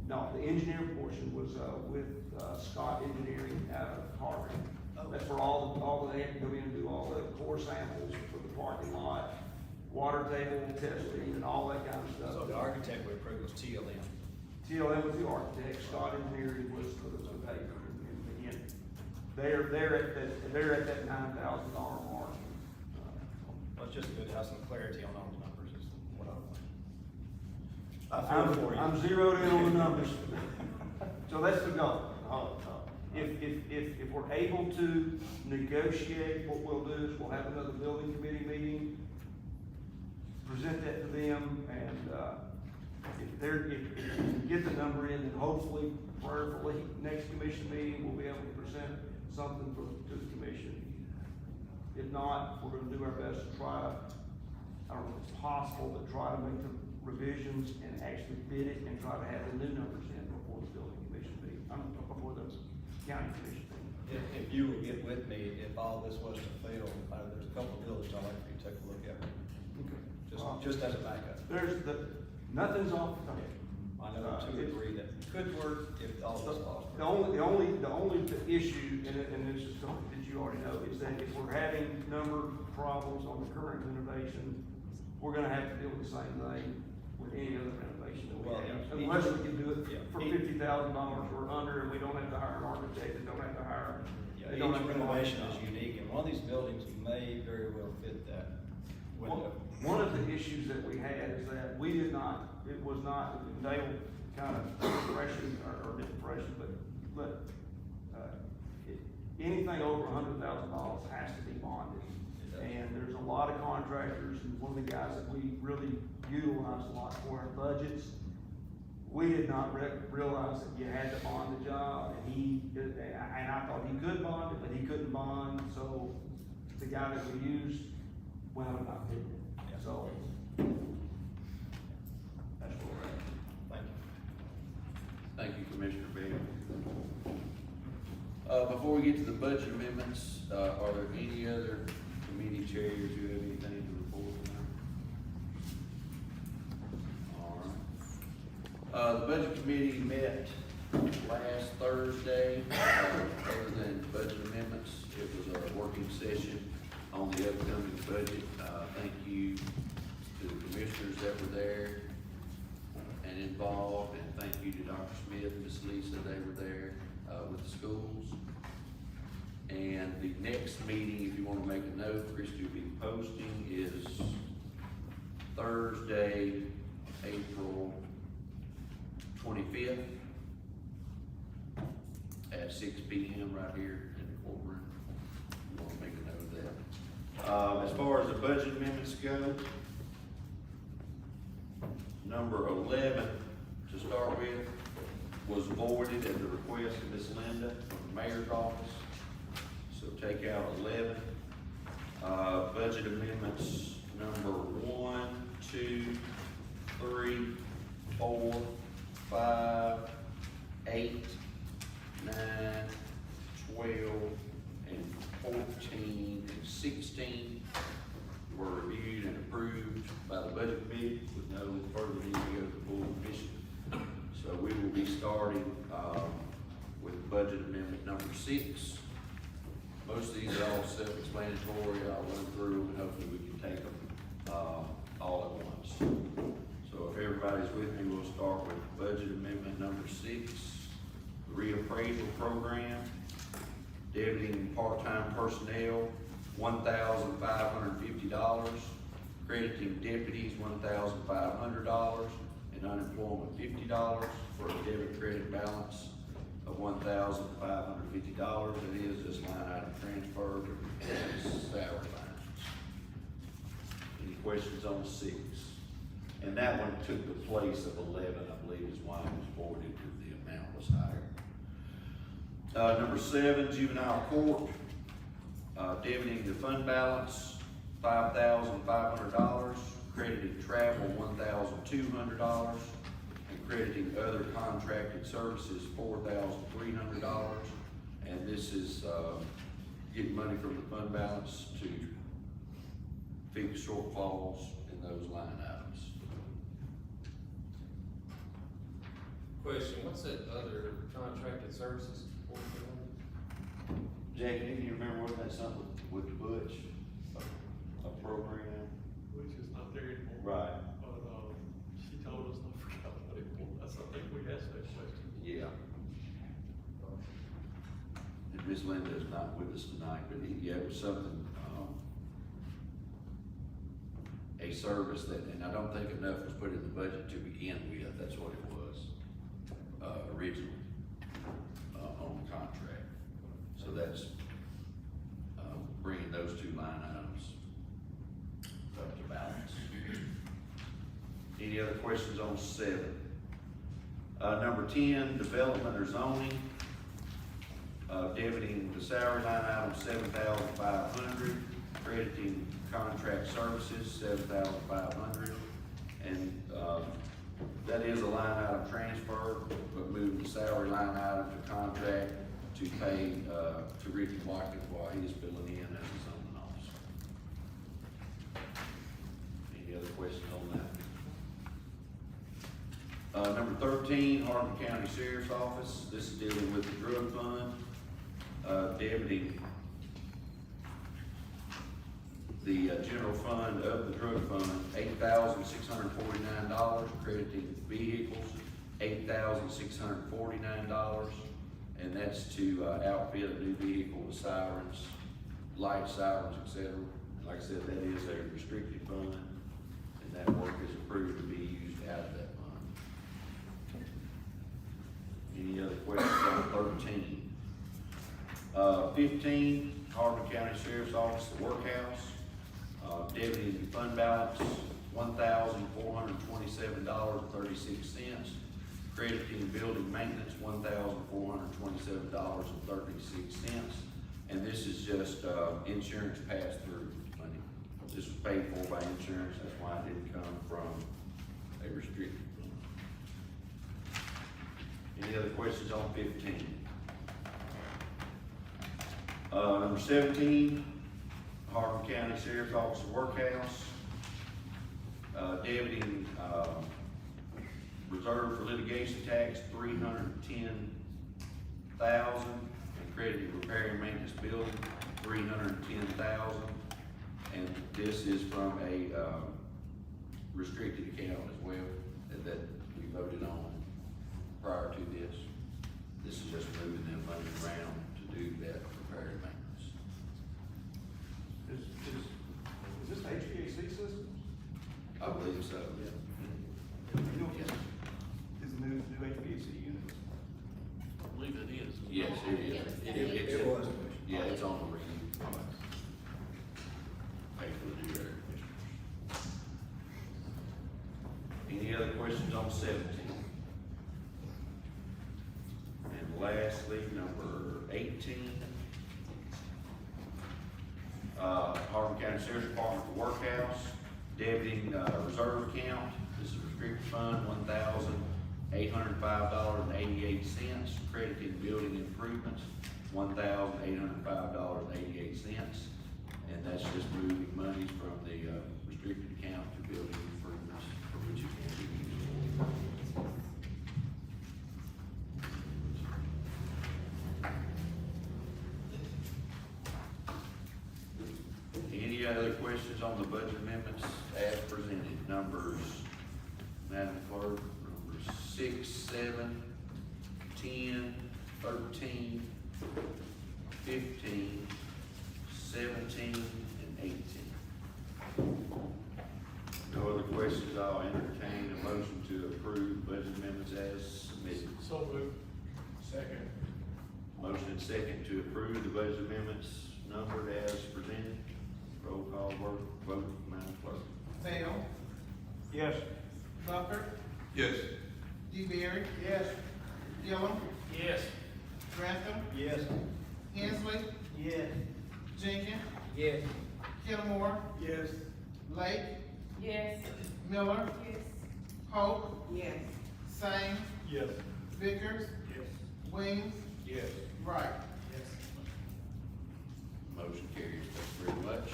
No, the engineering portion was, with, Scott Engineering out of Hardeman. That's where all they had to go in and do all the core samples for the parking lot, water table testing and all that kind of stuff. So the architect we approved was TLM. TLM was the architect, Scott Engineering was for the paper, and again, they're at that $9,000 mark. Well, it's just good to have some clarity on those numbers is what I want. I feel for you. I'm zeroed in on the numbers. So that's the goal. If we're able to negotiate, what we'll do is we'll have another building committee meeting, present that to them, and, if we get the number in, then hopefully, prayerfully, next commission meeting, we'll be able to present something to the commission. If not, we're gonna do our best to try to, I don't know if it's possible, but try to make the revisions and actually bid it and try to have the new numbers in before the building commission meeting, before the county commission meeting. If you would get with me, if all this was to fail, there's a couple of buildings I'd like for you to take a look at. Okay. Just as a backup. Nothing's off the table. I know two or three that could work if all this falls. The only issue, and this is something that you already know, is that if we're having number problems on the current renovation, we're gonna have to deal with the same thing with any other renovation that we Well, have. yeah. Unless we can do it Yeah. for $50,000 or under, and we don't have to hire an architect, and don't have to hire. Yeah, they don't have each to renovation hire- is unique, and one of these buildings may very well fit that window. One of the issues that we had is that it was not, Dale kind of impression, or didn't impression, but anything over $100,000 has to be bonded. And there's a lot of contractors, and one of the guys that we really utilize a lot for our budgets, we did not realize that you had to bond the job, and I thought he could bond it, but he couldn't bond, so the guy that we used wound up not bidding it. So, that's where we're at. Thank you. Thank you, Commissioner Bell. Before we get to the budget amendments, are there any other committee chairs who have anything to report tonight? All right. The budget committee met last Thursday, other than budget amendments, it was a working session on the upcoming budget. Thank you to the commissioners that were there and involved, and thank you to Dr. Smith and Ms. Lisa, they were there, with the schools. And the next meeting, if you wanna make a note, Christie will be posting, is Thursday, April 25th at 6 p.m. right here in the courtroom. You wanna make a note of that. As far as the budget amendments go, number 11 to start with was voided at the request of Ms. Linda from the mayor's office. So take out 11. Budget amendments number 1, 2, 3, 4, 5, 8, 9, 12, and 14, and 16 were reviewed and approved by the budget committee with no further need to go to the full commission. So we will be starting, with budget amendment number 6. Most of these are all self-explanatory. I'll run through them and hopefully we can take them, all at once. So if everybody's with me, we'll start with budget amendment number 6, the reappraisal program, deputy and part-time personnel, $1,550, crediting deputies $1,500, and unemployment $50 for a debit credit balance of $1,550. It is this line item transfer to salary lines. Any questions on 6? And that one took the place of 11, I believe is why it was voided, because the amount was higher. Number 7, juvenile court, debiting the fund balance $5,500, crediting travel $1,200, and crediting other contracted services $4,300. And this is getting money from the fund balance to fix shortfalls in those line items. Question, what's that other contracted services? Jackie, do you remember, wasn't that something with the Butch, a program? Which is not there anymore. Right. But, she told us, I forgot what it was, I think we asked that question. Yeah. And Ms. Linda is not with us tonight, but yeah, it was something, a service that, and I don't think enough was put in the budget to begin with, that's what it was, originally, on the contract. So that's, bringing those 2 line items up to balance. Any other questions on 7? Number 10, development or zoning, debiting the salary line item $7,500, crediting contract services $7,500, and that is a line item transfer, but moving the salary line item to contract to pay to Ricky Watkins while he is filling in as his own officer. Any other questions on that? Number 13, Hardeman County Sheriff's Office. This is dealing with the drug fund, debiting the general fund of the drug fund $8,649, crediting vehicles $8,649. And that's to outfit a new vehicle with sirens, light sirens, etc. Like I said, that is a restricted fund, and that work is approved to be used out of that fund. Any other questions on 13? 15, Hardeman County Sheriff's Office, the workhouse, deputy fund balance $1,427.36. Crediting building maintenance, $1,427.36. And this is just, insurance pass-through money. This was paid for by insurance, that's why it didn't come from a restricted fund. Any other questions on 15? Number 17, Hardeman County Sheriff's Office Workhouse, debiting, reserve for litigation tax, $310,000, and crediting repair and maintenance building, $310,000. And this is from a, restricted account as well, that we voted on prior to this. This is just moving that money around to do that repair and maintenance. Yes, it is. It was, Commissioner. Yeah, it's on the review. Thank you for doing that, Commissioners. Any other questions on 17? And lastly, number 18. Hardeman County Sheriff's Department Workhouse, Deputy, Reserve Account. This is restricted fund, $1,805.88. Credited building improvements, $1,805.88. And that's just moving monies from the, restricted account to building improvements for which it can be used. Any other questions on the budget amendments as presented? Numbers, Madam Clerk, numbers 6, 7, 10, 13, 15, 17, and 18. No other questions, I'll entertain a motion to approve budget amendments as submitted. So moved. Second. Motion and second to approve the budget amendments numbered as presented. Roll call vote, Madam Clerk. Bell, Yes. Bufford, Yes. DeBerry, Yes. Gillum, Yes. Grantham, Yes. Hensley, Yes. Jenkins, Yes. Kilmore, Yes. Lake, Yes. Miller, Yes. Hope, Yes. Same, Yes. Vickers, Yes. Wings, Yes. Wright. Motion carries, thank you very much.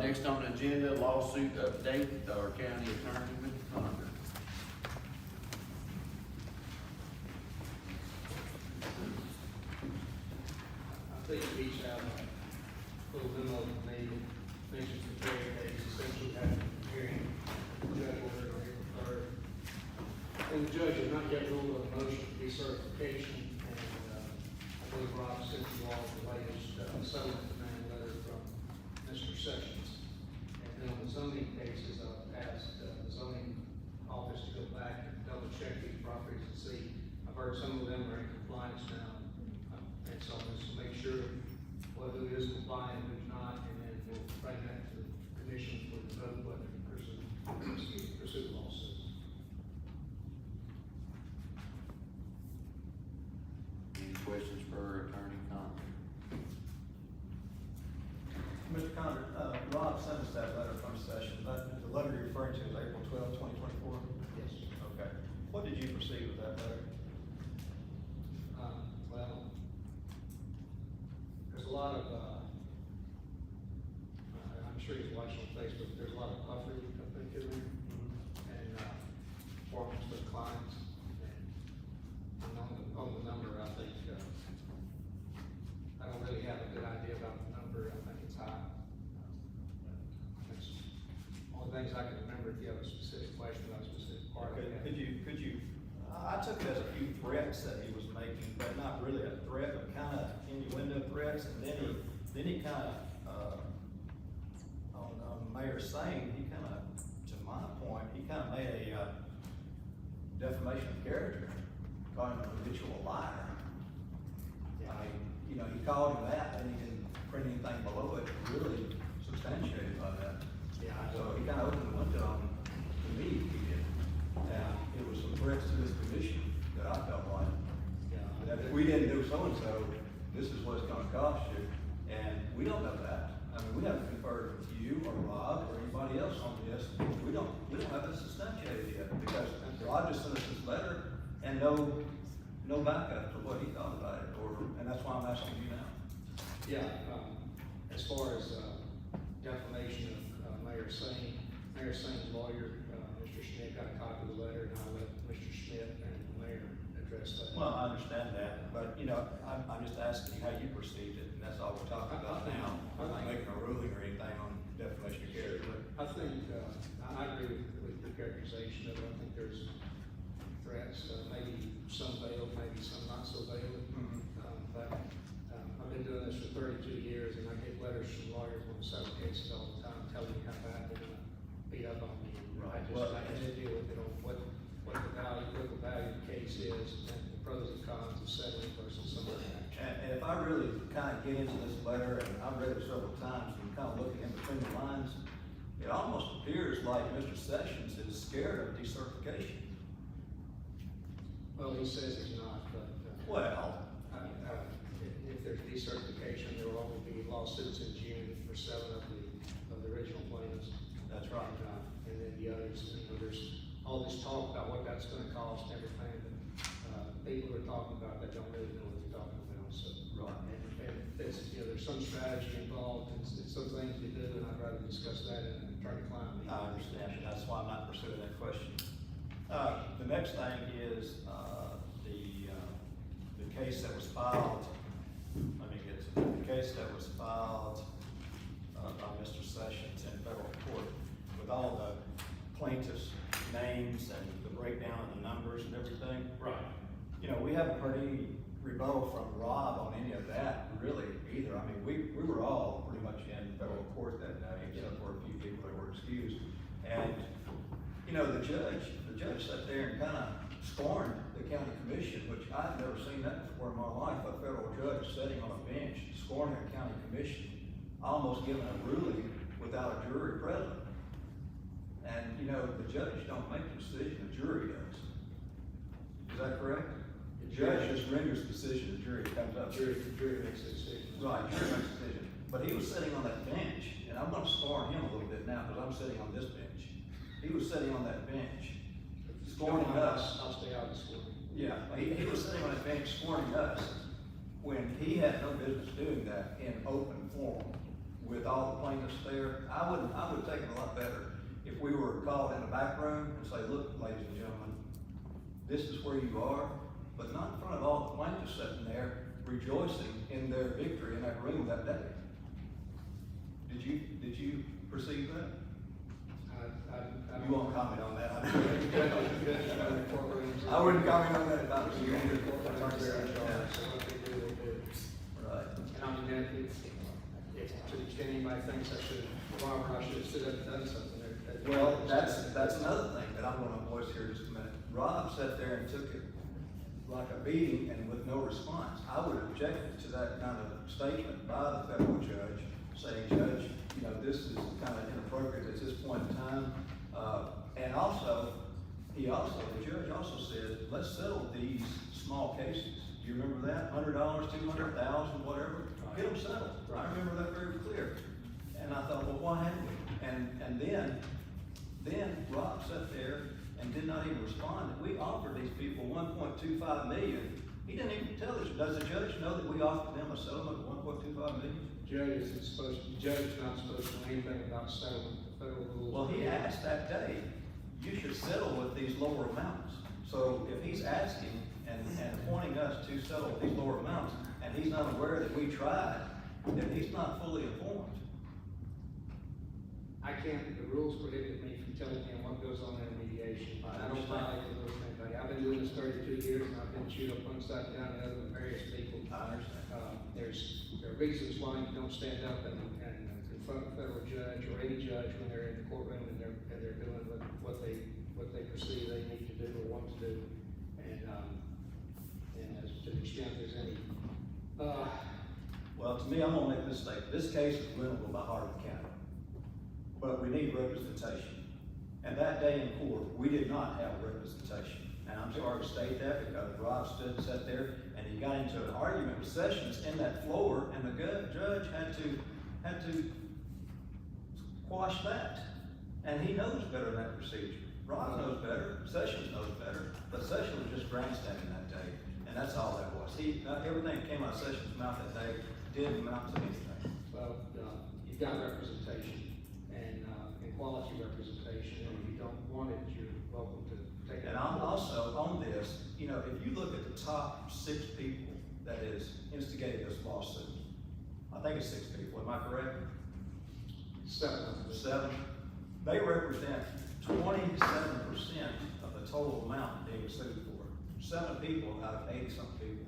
Next on the agenda, lawsuit update, our county attorney, Mr. Condon. I think we each have a little memo from me that mentions the very days essentially having a hearing, judge ordered on April 3rd. And the judge has not yet ruled on the motion for decertification, and, I believe Rob sent you all the latest, settlement demand letter from Mr. Sessions. And then on the zoning cases, I've asked, the zoning office to go back and double check these properties and see. I've heard some of them are in compliance now, and so just to make sure whether it is compliant, who's not, and then we'll bring that to the commission for the vote, whether to pursue lawsuits. Any questions for Attorney Condon? Mr. Condon, Rob sent us that letter from Sessions, the letter you're referring to is April 12, 2024? Yes. Okay. What did you perceive with that letter? Well, there's a lot of, I'm sure he's watching on Facebook, there's a lot of puffery, I think, in there, and, performance with clients, and on the number, I think, I don't really have a good idea about the number, I think it's high. That's only things I can remember. If you have a specific question about a specific part of it. Could you, I took it as a few threats that he was making, but not really a threat, but kind of innuendo threats, and then he kind of, on Mayor Sane, he kind of, to my point, he kind of made a defamation of character, calling him a habitual liar. I mean, you know, he called him that, and he didn't print anything below it really substantiated by that. Yeah. So he kind of opened the window on, to me, he did. And it was some threats to this commission that I felt like, that if we didn't do so-and-so, this is what it's gonna cost you. And we don't know that. I mean, we haven't conferred with you or Rob or anybody else on this. We don't have it substantiated yet, because Rob just sent us this letter and no backup to what he thought about it, and that's why I'm asking you now. Yeah, as far as, defamation of, Mayor Sane's lawyer, Mr. Schmidt got a copy of the letter, and I'll let Mr. Schmidt and the mayor address that. Well, I understand that, but, you know, I'm just asking you how you perceived it, and that's all we're talking about now. I'm not making a ruling or anything on defamation of character. I think, I agree with your characterization of it. I think there's threats, maybe some veiled, maybe some not so veiled. But I've been doing this for 32 years, and I get letters from lawyers on settle cases all the time, telling me how bad they're gonna beat up on me. Right. I just deal with it on what the value of the case is, and the pros and cons of settling versus somebody kind of get into this letter, and I've read it several times, and kind of looking in between the lines, it almost appears like Mr. Sessions is scared of decertification. Well, he says he's not, but, Well, if there's decertification, there will only be lawsuits in June for 7 of the original plaintiffs. that's right. And then the others, you know, there's all this talk about what that's gonna cost and everything, but, people are talking about that don't really know what they're talking about, so. Right. And there's, you know, there's some strategy involved, and it's some things to do, and I'd rather discuss that and try to climb. I understand, and that's why I'm not pursuing that question. The next thing is, the case that was filed, let me get to the case that was filed, by Mr. Sessions in federal court with all the plaintiffs' names and the breakdown of the numbers and everything. Right. You know, we haven't heard any rebuttal from Rob on any of that, really, either. I mean, we were all pretty much in federal court that day, except for a few people that were excused. And, you know, the judge sat there and kind of scorned the county commission, which I've never seen that before in my life, a federal judge sitting on a bench scorning a county commission, almost giving a ruling without a jury present. And, you know, the judge don't make the decision, the jury does. Is that correct? The judge just renders the decision, the jury comes up. The jury makes the decision. Right, jury makes the decision. But he was sitting on that bench, and I'm gonna scorn him a little bit now, because I'm sitting on this bench. He was sitting on that bench, scorning us. I'll stay out of school. Yeah, he was sitting on that bench scorning us, when he had no business doing that in open forum with all the plaintiffs there. I would have taken a lot better if we were called in the back room and say, look, ladies and gentlemen, this is where you are, but not in front of all the plaintiffs sitting there rejoicing in their victory in that room that day. Did you perceive that? You won't comment on that. I wouldn't comment on that about you. Right. And I mean, if to the extent anybody thinks I should, Robert, I should have stood up and done something. Well, that's another thing that I'm gonna voice here in just a minute. Rob sat there and took it like a beating and with no response. I would object to that kind of statement by the federal judge, saying, Judge, you know, this is kind of inappropriate at this point in time. And also, the judge also said, let's settle these small cases. Do you remember that? $100, $200,000, whatever. Get them settled. I remember that very clear. And I thought, well, why haven't we? And then Rob sat there and did not even respond. We offered these people $1.25 million. He didn't even tell us. Does the judge know that we offered them a settlement of $1.25 million? The judge is not supposed to know anything about settlement, the federal rules. Well, he asked that day, you should settle with these lower amounts. So if he's asking and pointing us to settle with these lower amounts, and he's not aware that we tried, then he's not fully informed. I can't, the rules prohibit me from telling him what goes on in mediation. I don't violate the rules or anything. I've been doing this 32 years, and I've been chewed up one side down the other with various people. I understand. There are reasons why you don't stand up and confront a federal judge or any judge when they're in the courtroom and they're doing what they perceive they need to do or want to do. And as to the extent there's any, well, to me, I'm gonna make this statement. This case is winnable by Hardeman County, but we need representation. And that day in court, we did not have representation. And I'm sorry to state that because Rob sat there and he got into an argument with Sessions in that floor, and the judge had to quash that. And he knows better than that procedure. Rob knows better, Sessions knows better, but Sessions was just grandstanding that day, and that's all that was. Everything that came out of Sessions' mouth that day didn't amount to anything. well, you've got representation and quality representation, and if you don't want it, you're welcome to take it. And I'm also on this, you know, if you look at the top 6 people that has instigated this lawsuit, I think it's 6 people, am I correct? 7. 7. They represent 27% of the total amount being sued for. 7 people out of 80-something people.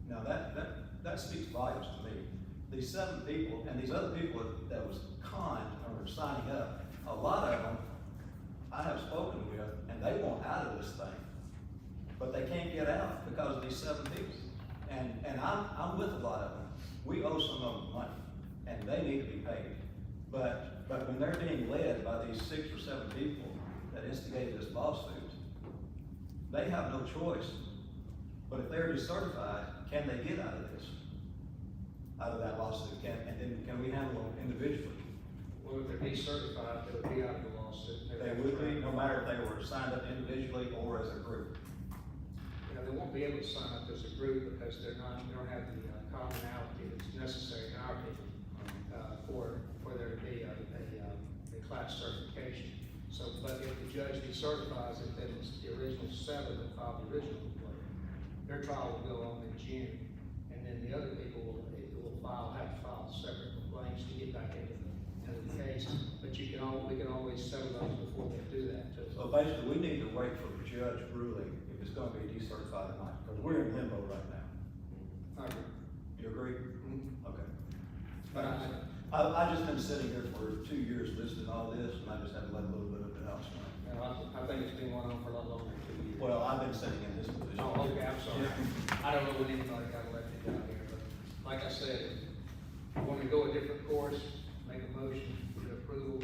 Now that speaks volumes to me. These 7 people and these other people that was conned or signing up, a lot of them I have spoken with, and they want out of this thing, but they can't get out because of these 7 people. And I'm with a lot of them. We owe some of them money, and they need to be paid. But when they're being led by these 6 or 7 people that instigated this lawsuit, they have no choice. But if they're decertified, can they get out of this? Out of that lawsuit? And then can we handle them individually? Well, if they're decertified, they would be out of the lawsuit. They would be, no matter if they were signed up individually or as a group. Yeah, they won't be able to sign up as a group because they don't have the commonality that's necessary in our opinion, for there to be a class certification. So, but if the judge decertifies it, then it's the original 7 that filed the original complaint. Their trial will go on in June, and then the other people will have to file separate complaints to get back into the case. But we can always settle those before they do that too. So basically, we need to wait for the judge ruling if it's gonna be decertified or not, because we're in limbo right now. I agree. You agree? Okay. But I've just been sitting here for 2 years listening to all this, and I just had to let a little bit of it out. I think it's been going on for a lot longer than 2 years. Well, I've been sitting in this position. Oh, okay, I'm sorry. I don't know when anybody got elected down here, but like I said, if you want to go a different course, make a motion for the approval,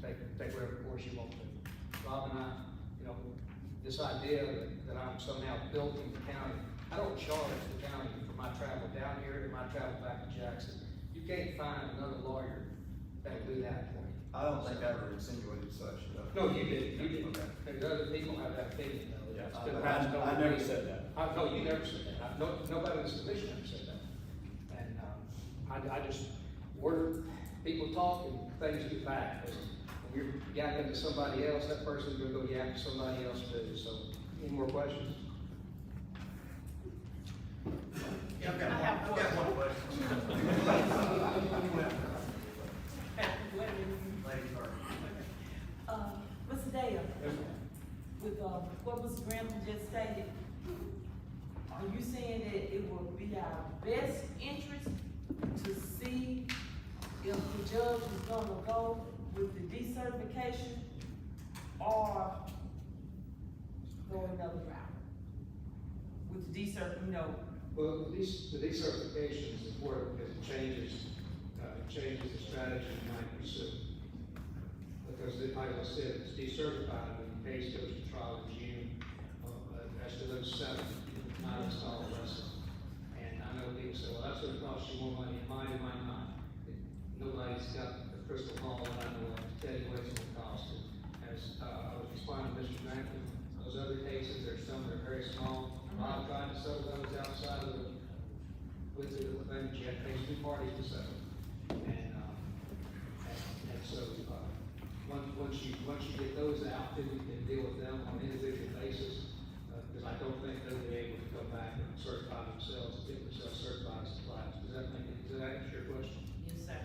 take whatever course you want to. Rob and I, this idea that I'm somehow building the county, I don't charge the county for my travel down here and my travel back to Jackson. You can't find another lawyer that'll do that for you. I don't think I ever insinuated such. No, you didn't. Okay. And other people have that opinion, though. Yeah, It's been passed on. I never said that. No, you never said that. Nobody in this commission ever said that. And, I just, people talk and things get back. When you're yapping to somebody else, that person's gonna go yap to somebody else too. So, any more questions? Yeah, I've got one question. Ladies first. Mr. Dale, with, what Mr. Grantham just stated, are you saying that it will be our best interest to see if the judge is gonna go with the decertification or go another route? With the Well, the decertification is important because it changes the strategy you might pursue. Because like I said, it's decertified when the case goes to trial in June, as to those 7, not installed lessons. And I know people say, well, that's gonna cost you more money. It might, not. Nobody's got a crystal ball that I know of to tell you what it's gonna cost. As I was responding to Mr. Grantham, those other cases, there's some that are very small. I'm trying to settle those outside of with the thing, you have to pay 2 parties to settle. And so, once you get those out, then you can deal with them on an individual basis, because I don't think they'll be able to come back and certify themselves, get themselves certified as suppliers. Does that answer your question? Yes, sir.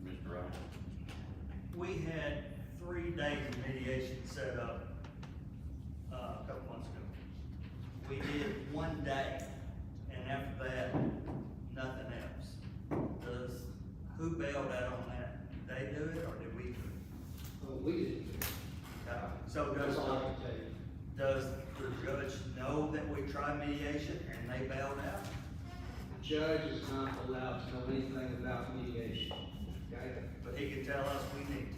Mr. Ryan? We had 3 days of mediation set up, a couple months ago. We did 1 day, and after that, nothing else. Who bailed out on that? Did they do it, or did we do it? We didn't. So That's all I can tell you. does the judge know that we tried mediation and they bailed out? The judge is not allowed to know anything about mediation, okay? But he can tell us we need to.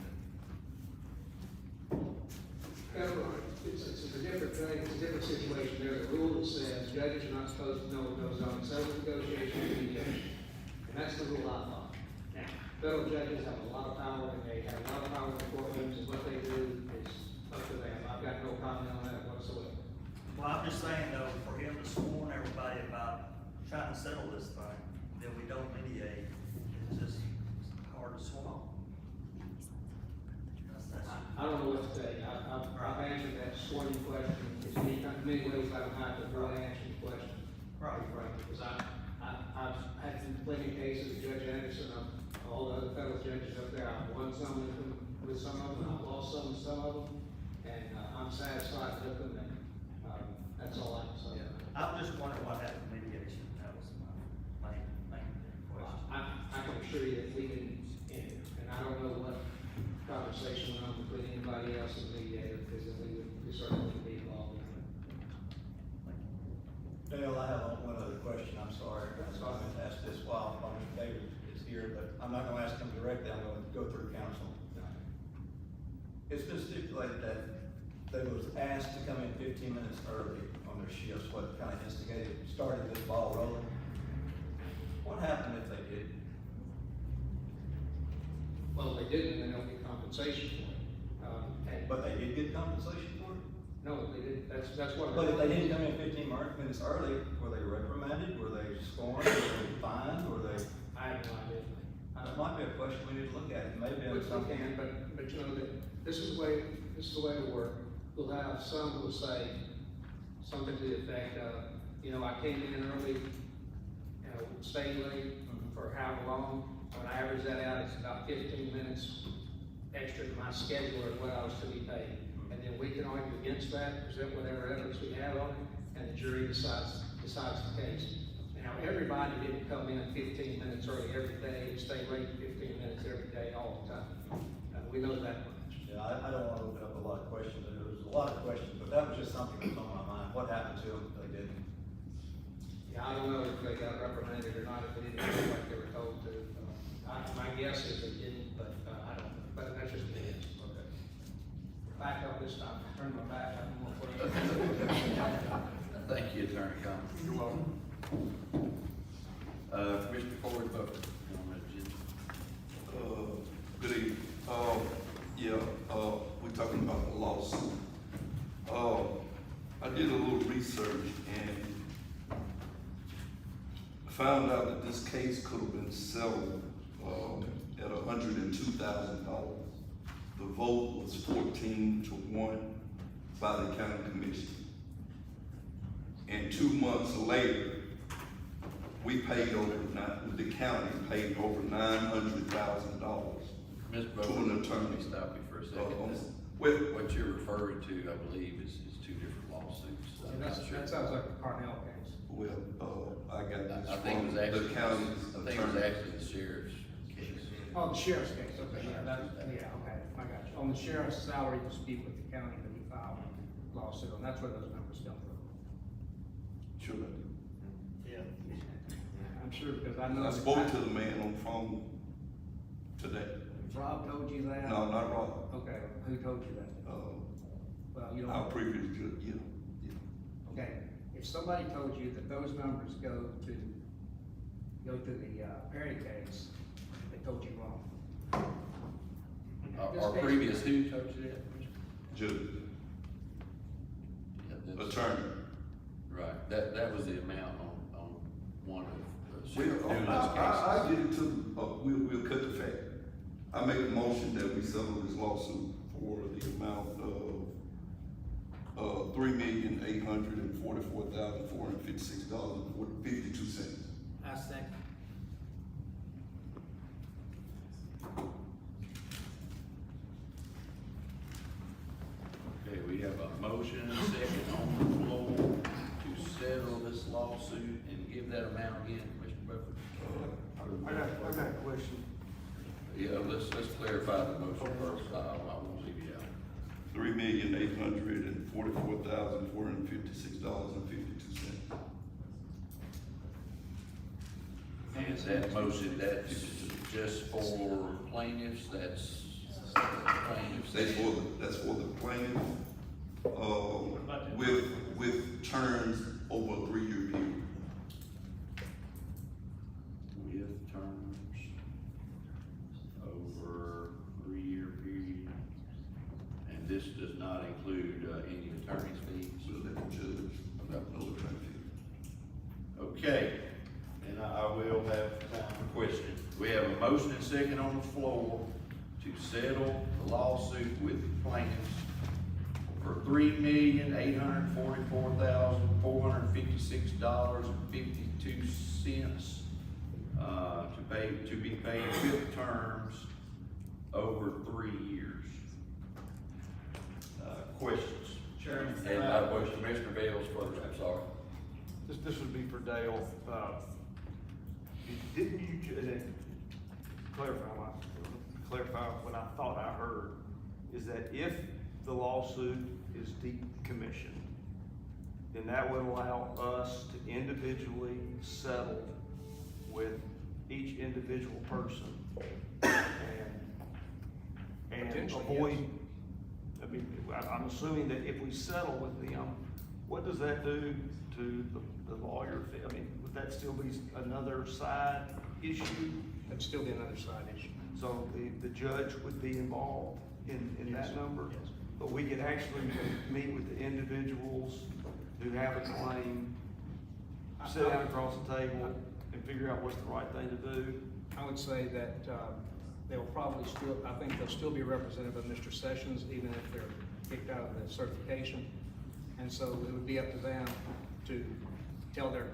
It's a different thing, it's a different situation. There's a rule that says judges are not supposed to know what goes on in settlement negotiation and mediation. And that's the rule I follow. Now, federal judges have a lot of power, and they have a lot of power in the courtrooms, and what they do is up to them. I've got no comment on that whatsoever. Well, I'm just saying though, for him to sworn everybody about trying to settle this thing, that we don't mediate, it's just hard to swallow. I don't know what to say. I've answered that sworn question. It's many ways I don't have to really answer the question. Right. Because I've had some plenty of cases, Judge Anderson, all the other federal judges up there, I've won some with some of them, I've lost some with some of them, and I'm satisfied with them, and that's all I can say. I'm just wondering what happened to mediation. That was my main question. I can assure you that we didn't, and I don't know what conversation went on between anybody else and mediator, because we certainly would be involved in it. Dale, I have one other question, I'm sorry, I was going to ask this while Mr. David is here, but I'm not gonna ask him directly, I'm gonna go through council. It's been stipulated that they was asked to come in 15 minutes early on their shifts, what kind of instigated, started this ball rolling. What happened if they didn't? Well, they didn't, and they don't get compensation for it. But they did get compensation for it? No, they didn't, that's what. But if they didn't come in 15 minutes early, were they reprimanded, were they scorned, were they fined, were they? I have no idea. That might be a question we need to look at, maybe We it's something. can, but you know, this is the way it'll work. We'll have some who will say something to the effect of, you know, I came in early, you know, stayed late for however long. When I average that out, it's about 15 minutes extra to my schedule or what I was to be paid. And then we can argue against that, present whatever evidence we have on it, and the jury decides the case. Now, everybody didn't come in 15 minutes early every day and stay late 15 minutes every day all the time. We know that much. Yeah, I don't want to open up a lot of questions, there was a lot of questions, but that was just something that was on my mind. What happened to them if they didn't? Yeah, I don't know if they got reprimanded or not, if they didn't do like they were told to. My guess is they didn't, but I don't know, but that's just a guess. Okay. Back up this time, turn my back, I don't know what. Thank you, Attorney Collins. You're welcome. Commissioner Ford, vote on that agenda. Good evening. We're talking about the lawsuit. I did a little research and found out that this case could have been settled at $102,000. The vote was 14-1 by the county commission. And 2 months later, we paid the county paid over $900,000 Mr. to Bowman, an let attorney. me stop you for a second. With, What you're referring to, I believe, is two different lawsuits. I'm not sure. That sounds like a Carnell case. well, I got this I think it was from actually, the county's I think it was attorney. actually the sheriff's case. Oh, the sheriff's case, okay, yeah, okay, I got you. On the sheriff's salary dispute with the county that we filed a lawsuit on, that's where those numbers come from. Sure. Yeah. I'm sure, because I know. I spoke to the man on the phone today. Rob told you that? No, not Rob. Okay, who told you that? Well, you don't. Our previous judge, yeah. Okay, if somebody told you that those numbers go to the Perry case, they told you wrong. Our previous who told you that? Judge, Yeah, that's- attorney. Right, that was the amount on one of the Well, sheriff's doing I those get it to, we'll cut the fact. I make a motion that we settle this lawsuit for the amount of, $3,844,456.52. I second. Okay, we have a motion and a second on the floor to settle this lawsuit and give that amount again, Mr. Buffer. I got a question. Yeah, let's clarify the motion first, I won't leave you out. $3,844,456.52. And that motion, that's just for plaintiffs, that's plaintiffs. That's for the plaintiff, with terms over a 3-year period. With terms over 3-year period. And this does not include, any attorney's fees. So that the judge, no attorney fee. Okay, and I will have time for questions. We have a motion and second on the floor to settle the lawsuit with plaintiffs for $3,844,456.52, to be paid with terms over 3 years. Questions? Chairman. And, Commissioner Bales first, I'm sorry. This would be for Dale. Didn't you, and then clarify what I thought I heard, is that if the lawsuit is decommissioned, then that would allow us to individually settled with each individual person and Potentially, avoid, yes. I mean, I'm assuming that if we settle with them, what does that do to the lawyer fee? I mean, would that still be another side issue? That'd still be another side issue. So the judge would be involved in Yes. that number? Yes. But we could actually meet with the individuals who have a claim, sit down across the table and figure out what's the right thing to do? I would say that, they will probably still, I think they'll still be represented by Mr. Sessions, even if they're kicked out of the certification. And so it would be up to them to tell their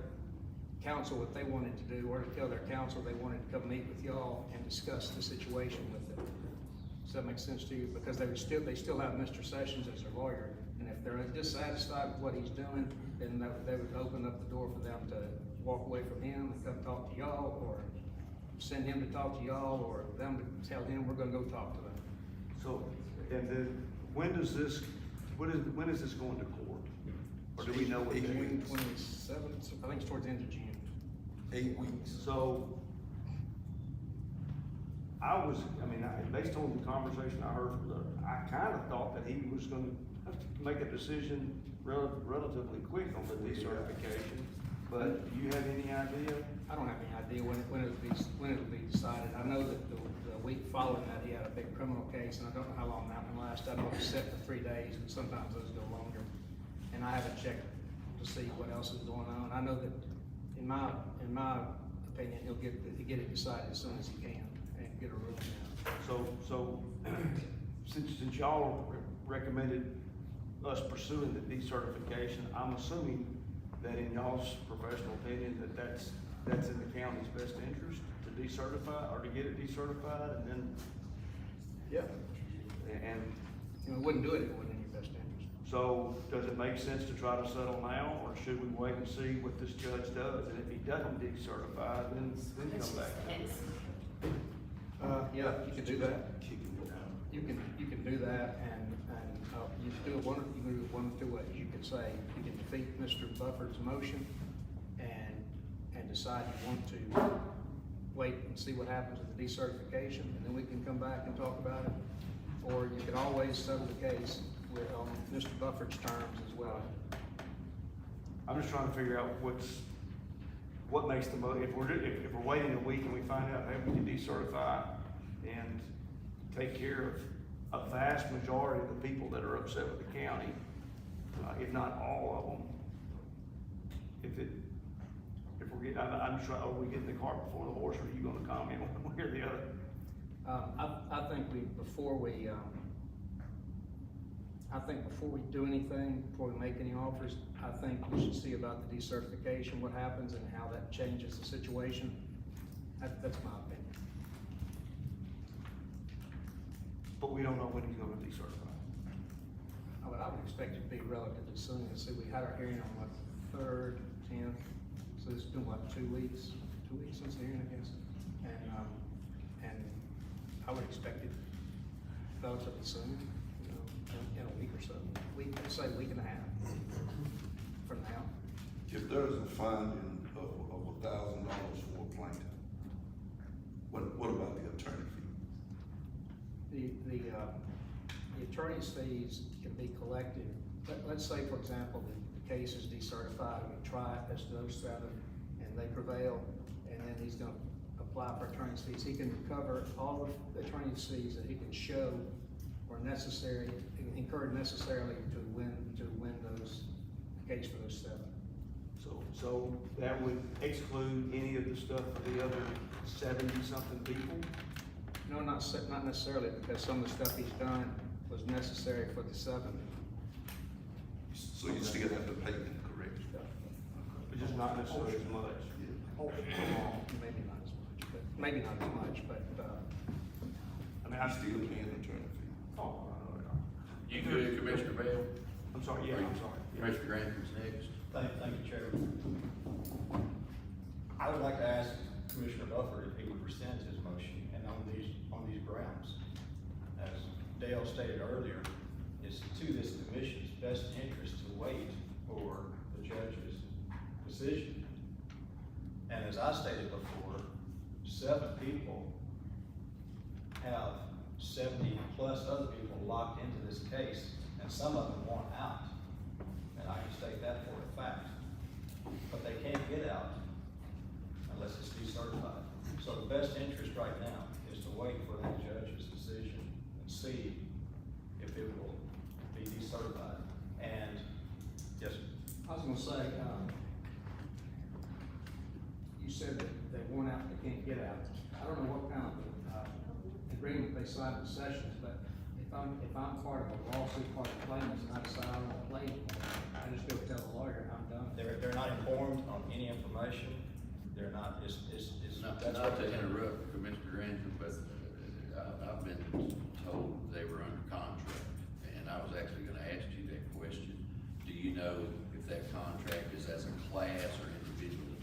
counsel what they wanted to do, or to tell their counsel they wanted to come meet with y'all and discuss the situation with them. Does that make sense to you? Because they still have Mr. Sessions as their lawyer, and if they're dissatisfied with what he's doing, then they would open up the door for them to walk away from him and come talk to y'all, or send him to talk to y'all, or them to tell him we're gonna go talk to them. So, and then, when is this going to court? Or do we know what June date? 27th, I think it's towards the end of June. 8 weeks. So, based on the conversation I heard from I kinda thought that he was gonna have to make a decision relatively quick on the decertification, but do you have any idea? I don't have any idea when it'll be decided. I know that the week following that, he had a big criminal case, and I don't know how long that one lasts. I know it's set for 3 days, but sometimes those go longer. And I haven't checked to see what else is going on. I know that, in my opinion, he'll get it decided as soon as he can, and get a ruling out. So, since y'all recommended us pursuing the decertification, I'm assuming that in y'all's professional opinion, that's in the county's best interest to decertify, or to get it decertified, and then. Yeah. And. We wouldn't do it if it wasn't in your best interest. So, does it make sense to try to settle now, or should we wait and see what this judge does? And if he doesn't decertify, then come back. Yeah, you can do that. You can do that, and you can do it one of two ways. You can say, you can defeat Mr. Buffer's motion and decide you want to wait and see what happens with the decertification, and then we can come back and talk about it. Or you can always settle the case with, Mr. Buffer's terms as well. I'm just trying to figure out what makes the most, if we're waiting a week and we find out, hey, we can decertify and take care of a vast majority of the people that are upset with the county, if not all of them. If we're getting, I'm trying, are we getting the cart before the horse, or are you gonna comment one way or the other? I think before we do anything, before we make any offers, I think we should see about the decertification, what happens and how that changes the situation. That's my opinion. But we don't know when he's gonna decertify. I would expect it to be relatively soon. Let's see, we had our hearing on what, 3rd, 10th, so it's been what, 2 weeks? 2 weeks since the hearing, I guess. And I would expect it relatively soon, in a week or so. Let's say a week and a half from now. If there's a finding of $1,000 for a plaintiff, what about the attorney fee? The attorney's fees can be collected. Let's say, for example, the case is decertified, we try it, as those 7, and they prevail, and then he's gonna apply for attorney's fees. He can recover all of the attorney's fees that he can show or necessary, incurred necessarily to win those, case for those 7. So that would exclude any of the stuff for the other 70-something people? No, not necessarily, because some of the stuff he's done was necessary for the 7. So you still have to pay them, correct? But just not necessarily as much. Maybe not as much, but, I mean, I'm still paying the attorney fee. Oh, You good, Commissioner Bell? I'm sorry, yeah, I'm sorry. Commissioner Grant is next. Thank you, Chairman. I would like to ask Commissioner Buffer if he would rescind his motion, and on these grounds. As Dale stated earlier, it's to this commission's best interest to wait for the judge's decision. And as I stated before, 7 people have 70 plus other people locked into this case, and some of them want out. And I can state that for a fact. But they can't get out unless it's decertified. So the best interest right now is to wait for that judge's decision and see if it will be decertified. And, yes, sir. I was gonna say, you said that they want out, they can't get out. I don't know what kind of, agreement they signed with Sessions, but if I'm part of a lawsuit, part of the claimants, and I decide I don't want to play anymore, I just go tell the lawyer, I'm done. They're not informed on any information. They're not, it's. Not that's to what they- interrupt Commissioner Grant, but I've been told they were under contract, and I was actually gonna ask you that question. Do you know if that contract is as a class or individually?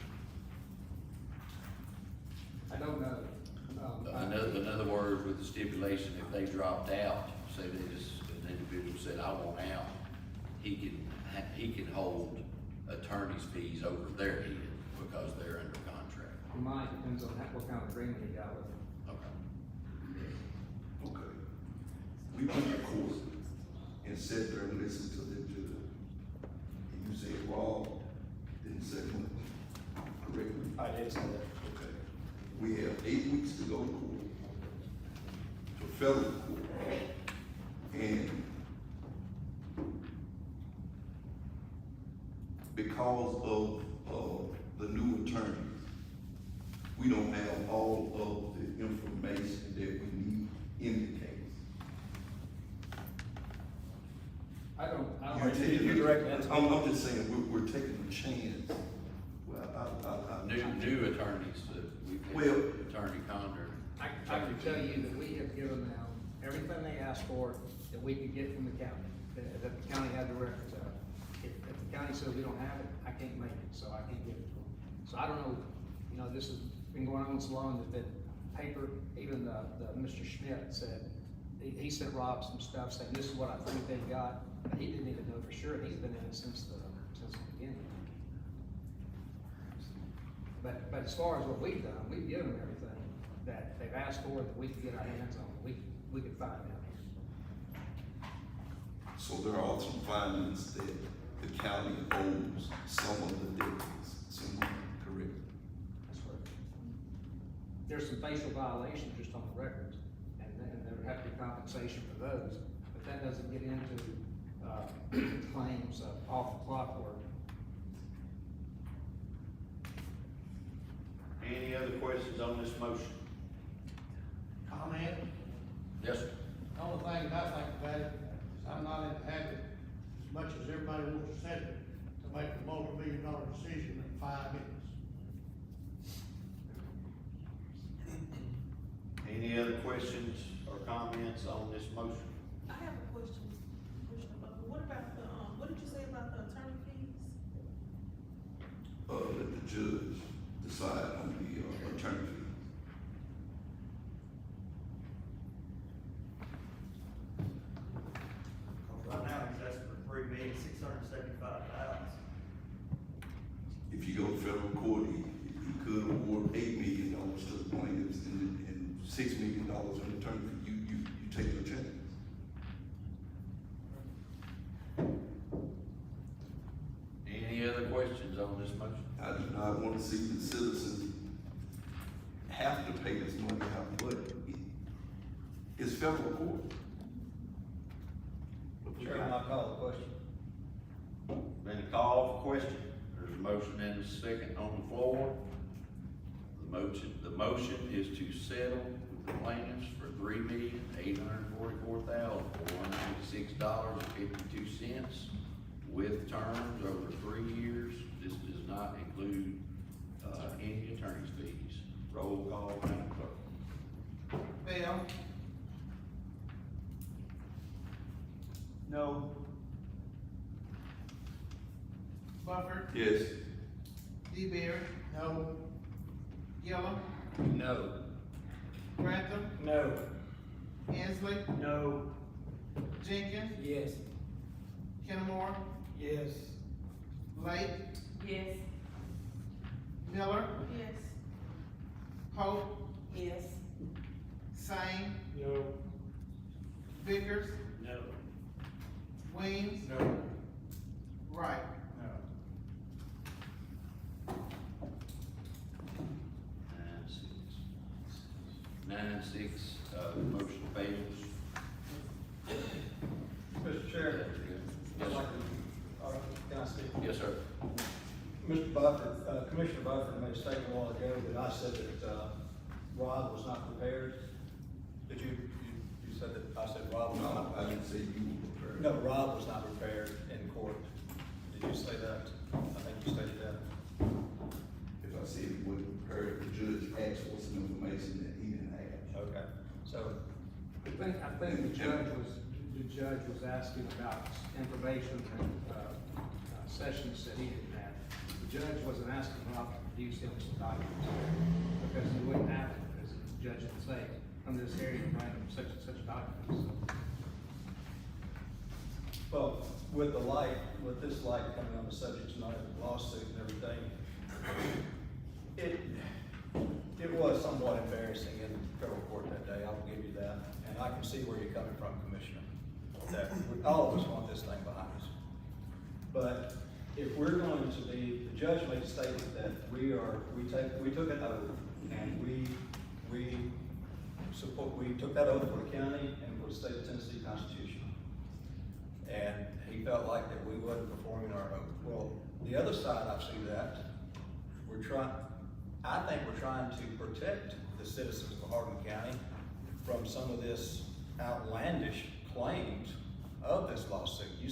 I don't know. In other words, with the stipulation, if they dropped out, say they just, an individual said, I want out, he can hold attorney's fees over their head because they're under contract. Mine depends on what kind of agreement he got with them. Okay. Okay. We went to court and sat there and listened to the judge. And you said Baraw didn't say nothing, correct? I did say that. Okay. We have 8 weeks to go to court, to federal court. And because of the new attorney, we don't have all of the information that we need in the case. You're taking a direct answer. I'm just saying, we're taking a chance. Well, New attorneys that we've had, Well- Attorney Condor. I can tell you that we have given them everything they asked for that we could get from the county, that the county had the records of. If the county says we don't have it, I can't make it, so I can't give it to them. So I don't know, this has been going on so long that paper, even the Mr. Schmidt said, he sent Rob some stuff saying, this is what I think they got, but he didn't even know for sure, and he's been in it since the beginning. But as far as what we've done, we've given them everything that they've asked for, that we could get our hands on, we could find out here. So there are some findings that the county owes some of the deputies some money, correct? That's right. There's some facial violations just on the records, and there would have to be compensation for those, but that doesn't get into, claims of off-the-clock work. Any other questions on this motion? Comment? Yes, sir. The only thing I think about it is I'm not in the habit, as much as everybody wants to say it, to make a multi-million-dollar decision in 5 minutes. Any other questions or comments on this motion? I have a question, Commissioner Butler. What about what did you say about the attorney fees? Let the judge decide on the attorney fee. Right now, he's asking for $3,675,000. If you go to federal court, he could award $8 million to the plaintiffs and $6 million in attorney fee. You take your chance. Any other questions on this motion? I do not want to see the citizens have to pay this money out, but it's federal court. Chairman, I'll call the question. Been a call for question. There's a motion and a second on the floor. The motion is to settle with the plaintiffs for $3,844,496.52 with terms over 3 years. This does not include, any attorney's fees. Roll call, Madam Clerk. Bell, No. Buffer, Yes. DeBerry, No. Gillum, No. Grantham, No. Hensley, No. Jenkins, Yes. Kenmore, Yes. Lake, Yes. Miller, Yes. Hope, Yes. Sane, No. Vickers, No. Weems, No. Wright. Nine, six, motion fails. Mr. Chair, Yes, I'd like sir. to, can I speak? Yes, sir. Mr. Buford, Commissioner Buford made a statement a while ago that I said that, Rob was not prepared. Did you said that I said Rob was not? I didn't say you were prepared. No, Rob was not prepared in court. Did you say that? I think you stated that. If I said he wasn't prepared, the judge asked for some information that he didn't have. Okay, so, I think the judge was asking about information and, sessions that he didn't have. The judge wasn't asking Rob to produce him some documents, because he wouldn't have it, as the judge would say, from this hearing, random such and such documents. well, with this light coming on the subject tonight of the lawsuit and everything, it was somewhat embarrassing in federal court that day, I will give you that. And I can see where you're coming from, Commissioner, that all of us want this thing behind us. But if we're going to be, the judge made a statement that we took an oath, and we took that oath for the county and for the state of Tennessee Constitution. And he felt like that we wasn't performing our oath. Well, the other side, I see that, I think we're trying to protect the citizens of Hardeman County from some of this outlandish claims of this lawsuit. You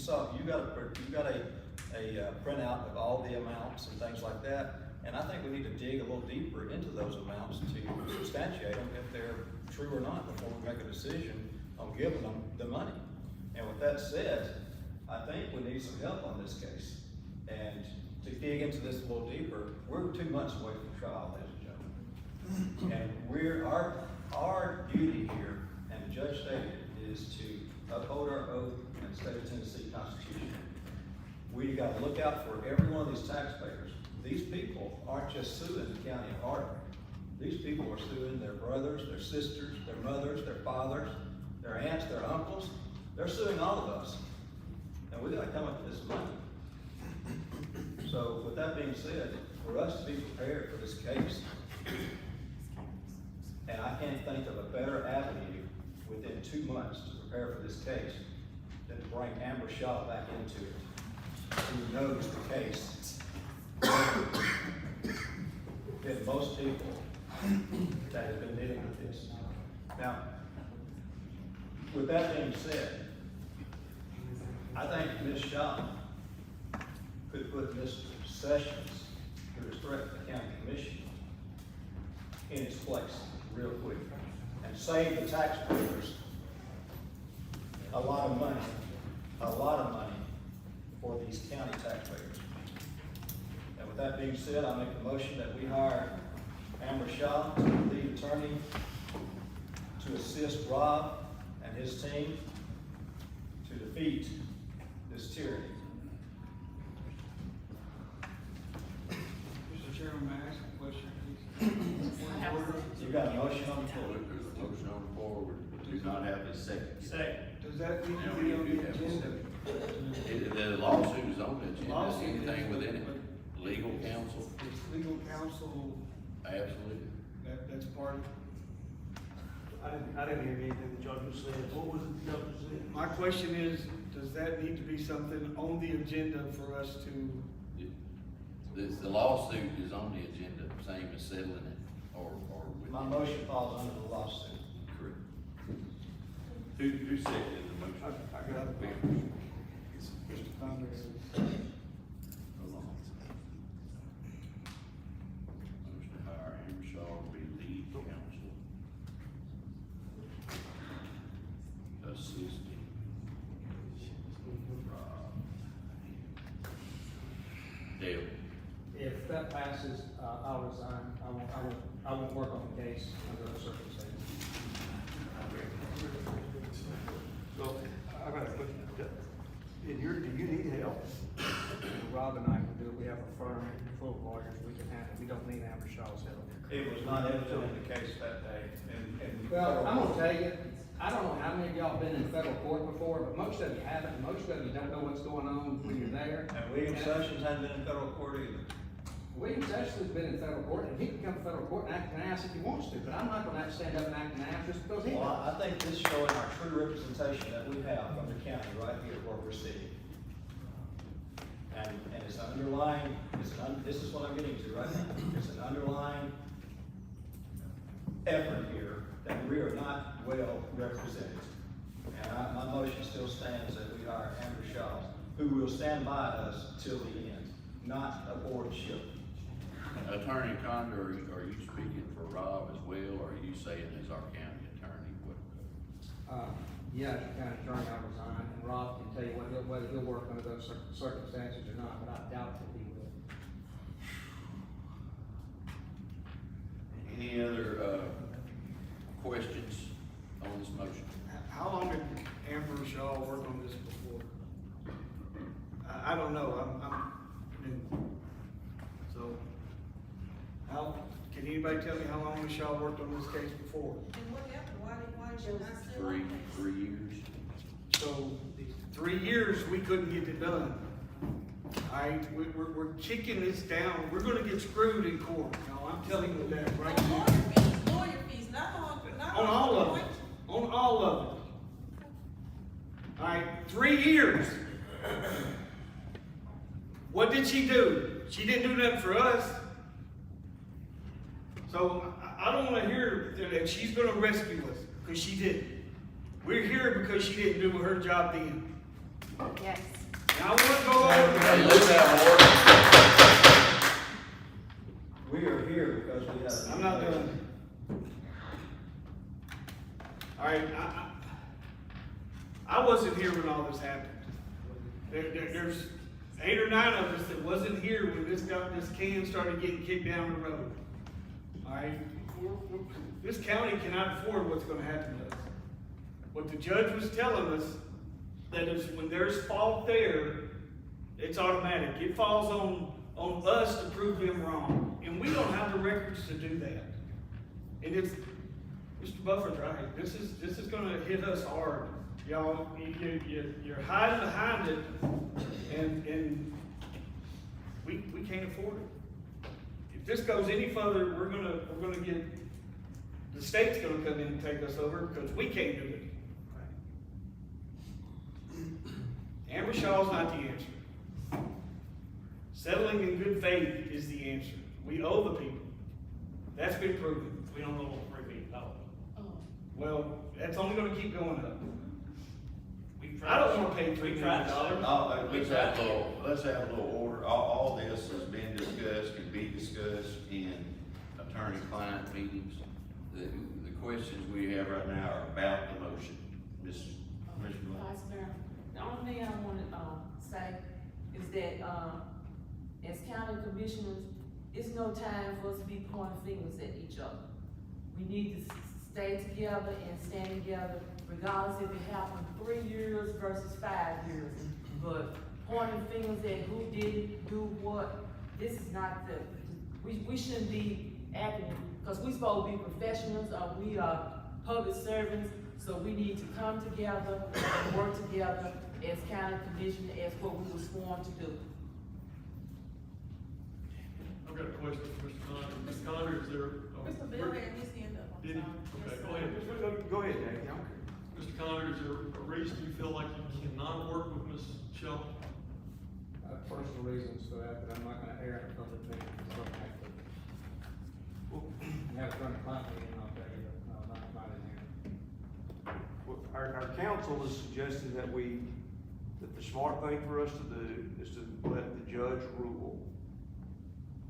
got a printout of all the amounts and things like that, and I think we need to dig a little deeper into those amounts to substantiate them if they're true or not before we make a decision on giving them the money. And with that said, I think we need some help on this case. And to dig into this a little deeper, we're 2 months away from trial, ladies and gentlemen. And our duty here, and the judge stated, is to uphold our oath and the state of Tennessee Constitution. We got to look out for every one of these taxpayers. These people aren't just suing the county of Hardeman. These people are suing their brothers, their sisters, their mothers, their fathers, their aunts, their uncles. They're suing all of us. And we got to come up with this money. So with that being said, for us to be prepared for this case, and I can't think of a better avenue within 2 months to prepare for this case than to bring Amber Shaw back into it, who knows the case than most people that have been dealing with this. Now, with that being said, I think Ms. Shaw could put Mr. Sessions, who is threatening the county commission, in its place real quick and save the taxpayers a lot of money for these county taxpayers. And with that being said, I make the motion that we hire Amber Shaw, lead attorney, to assist Rob and his team to defeat this tyranny. Mr. Chairman, may I ask a question, please? You got a motion on the floor. There's a motion on the floor, we do not have a second. Does that need Now to we be on do the have a agenda? The lawsuit is on the agenda, is Lawsuit. anything within it, legal counsel, It's legal counsel, absolutely. that's part of. I didn't hear anything that y'all just said. What was it y'all just said? My question is, does that need to be something on the agenda for us to? The lawsuit is on the agenda, same as settling it, or with. My motion falls under the lawsuit. Correct. Who seconded the motion? I got it. Mr. Congress. Hold on. Motion to hire Amber Shaw to be lead counsel. Assisting. Dale. If that passes, I'll resign. I won't work on the case under those circumstances. So, I got a question. Do you need help? Rob and I can do it. We have a firm full of lawyers. We can handle we don't need Amber Shaw's help. It was not evident in the case that day, and. Well, I'm gonna tell you, I don't know how many of y'all been in federal court before, but most of you haven't, and most of you don't know what's going on when you're there. And William Sessions hadn't been in federal court either. William Sessions has been in federal court, and he can come to federal court and act an ass if he wants to, but I'm not gonna have to stand up and act an ass just because he Well, does. I think this showing our true representation that we have from the county right here where we're sitting. And it's underlying, this is what I'm getting to right now, it's an underlying effort here that we are not well represented. And my motion still stands that we hire Amber Shaw, who will stand by us till the end, not aboard ship. Attorney Condor, are you speaking for Rob as well, or are you saying as our county attorney? Yeah, as your county attorney, I resign, and Rob can tell you whether he'll work under those circumstances or not, but I doubt that he will. Any other, questions on this motion? How long did Amber Shaw work on this before? I don't know, I'm new. So, can anybody tell me how long Ms. Shaw worked on this case before? And what happened? Why is she not still on there? 3 years. So, 3 years, we couldn't get it done. Alright, we're kicking this down, we're gonna get screwed in court, y'all, I'm telling you that right now. Lawyer fees, not On all of it, on all of it. Alright, 3 years. What did she do? She didn't do nothing for us. So, I don't wanna hear that she's gonna rescue us, because she didn't. We're here because she didn't do her job then. Yes. And I wanna go over. Hey, let's have order. We are here because we have. I'm not done. Alright, I wasn't here when all this happened. There's 8 or 9 of us that wasn't here when this can started getting kicked down the road. Alright, this county cannot afford what's gonna happen to us. What the judge was telling us, that is when there's fault there, it's automatic. It falls on us to prove them wrong. And we don't have the records to do that. And it's, Mr. Buffer's right. This is gonna hit us hard. Y'all, you're hiding behind it, and we can't afford it. If this goes any further, we're gonna get, the state's gonna come in and take us over because we can't do it. Amber Shaw's not the answer. Settling in good faith is the answer. We owe the people. That's been proven. We don't owe $3 million. Well, that's only gonna keep going up. I don't wanna pay $3 million. Let's have a little order. All this has been discussed, can be discussed in attorney-client meetings. The questions we have right now are about the motion. Ms. Vice Mayor, the only thing I wanna, say is that, as county commissioners, it's no time for us to be pointing fingers at each other. We need to stay together and stand together, regardless if it happened 3 years versus 5 years. But pointing fingers at who didn't do what, this is not we shouldn't be acting, because we supposed to be professionals, we are public servants, so we need to come together and work together as county commissioners, as what we were sworn to do. I've got a question for Mr. Condor. Mr. Condor, is there? Mr. Bill had his hand up. Did he? Okay, go ahead. Go ahead, Dave. Mr. Condor, is there a reason you feel like you cannot work with Ms. Shelton? Personal reasons for that, but I'm not gonna air it in public meeting, because I don't have to. Have it run a client meeting, I'll tell you, but not in here. Well, our council is suggesting that the smart thing for us to do is to let the judge rule.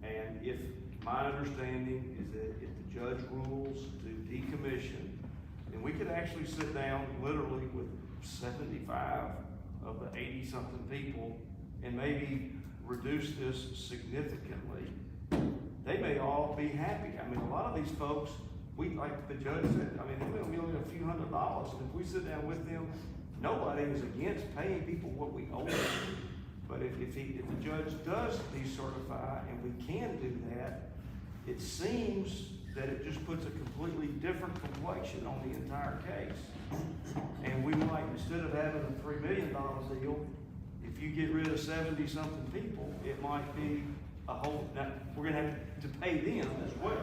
And if, my understanding is that if the judge rules to decommission, then we could actually sit down literally with 75 of the 80-something people and maybe reduce this significantly. They may all be happy. I mean, a lot of these folks, like the judge said, I mean, they're only a few $100s. And if we sit down with them, nobody is against paying people what we owe them. But if the judge does decertify, and we can do that, it seems that it just puts a completely different complexion on the entire case. And we might, instead of having a $3 million deal, if you get rid of 70-something people, it might be a whole, now, we're gonna have to pay them as well.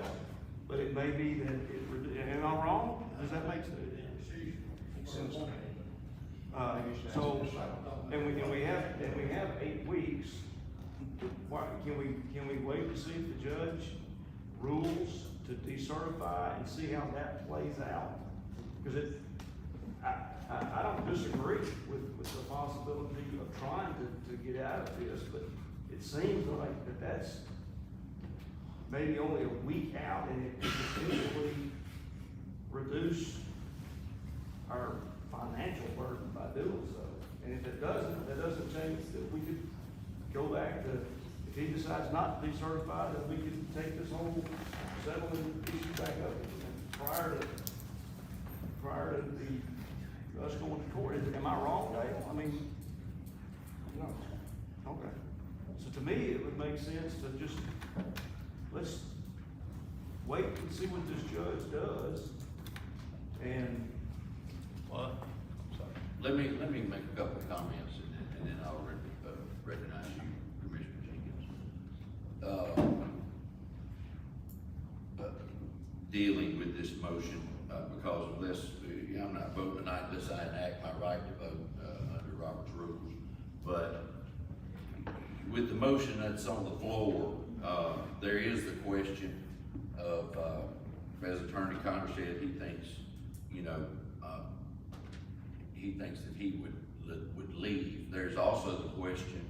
But it may be that am I wrong? Does that make sense? And we have 8 weeks. Why, can we wait to see if the judge rules to decertify and see how that plays out? Because I don't disagree with the possibility of trying to get out of this, but it seems like that's maybe only a week out, and it could potentially reduce our financial burden by doing so. And if it doesn't, that doesn't change that we could go back to, if he decides not to decertify, then we could take this whole settlement issue back up again prior to us going to court. Am I wrong, Dale? I mean, no. Okay. So to me, it would make sense to just, let's wait and see what this judge does. And Let me make a couple of comments and then I'll recognize you, Commissioner Jenkins. Dealing with this motion, because unless, I'm not voting tonight unless I enact my right to vote, under Robert's rules. But with the motion that's on the floor, there is the question of, as Attorney Connor said, he thinks, he thinks that he would leave. There's also the question,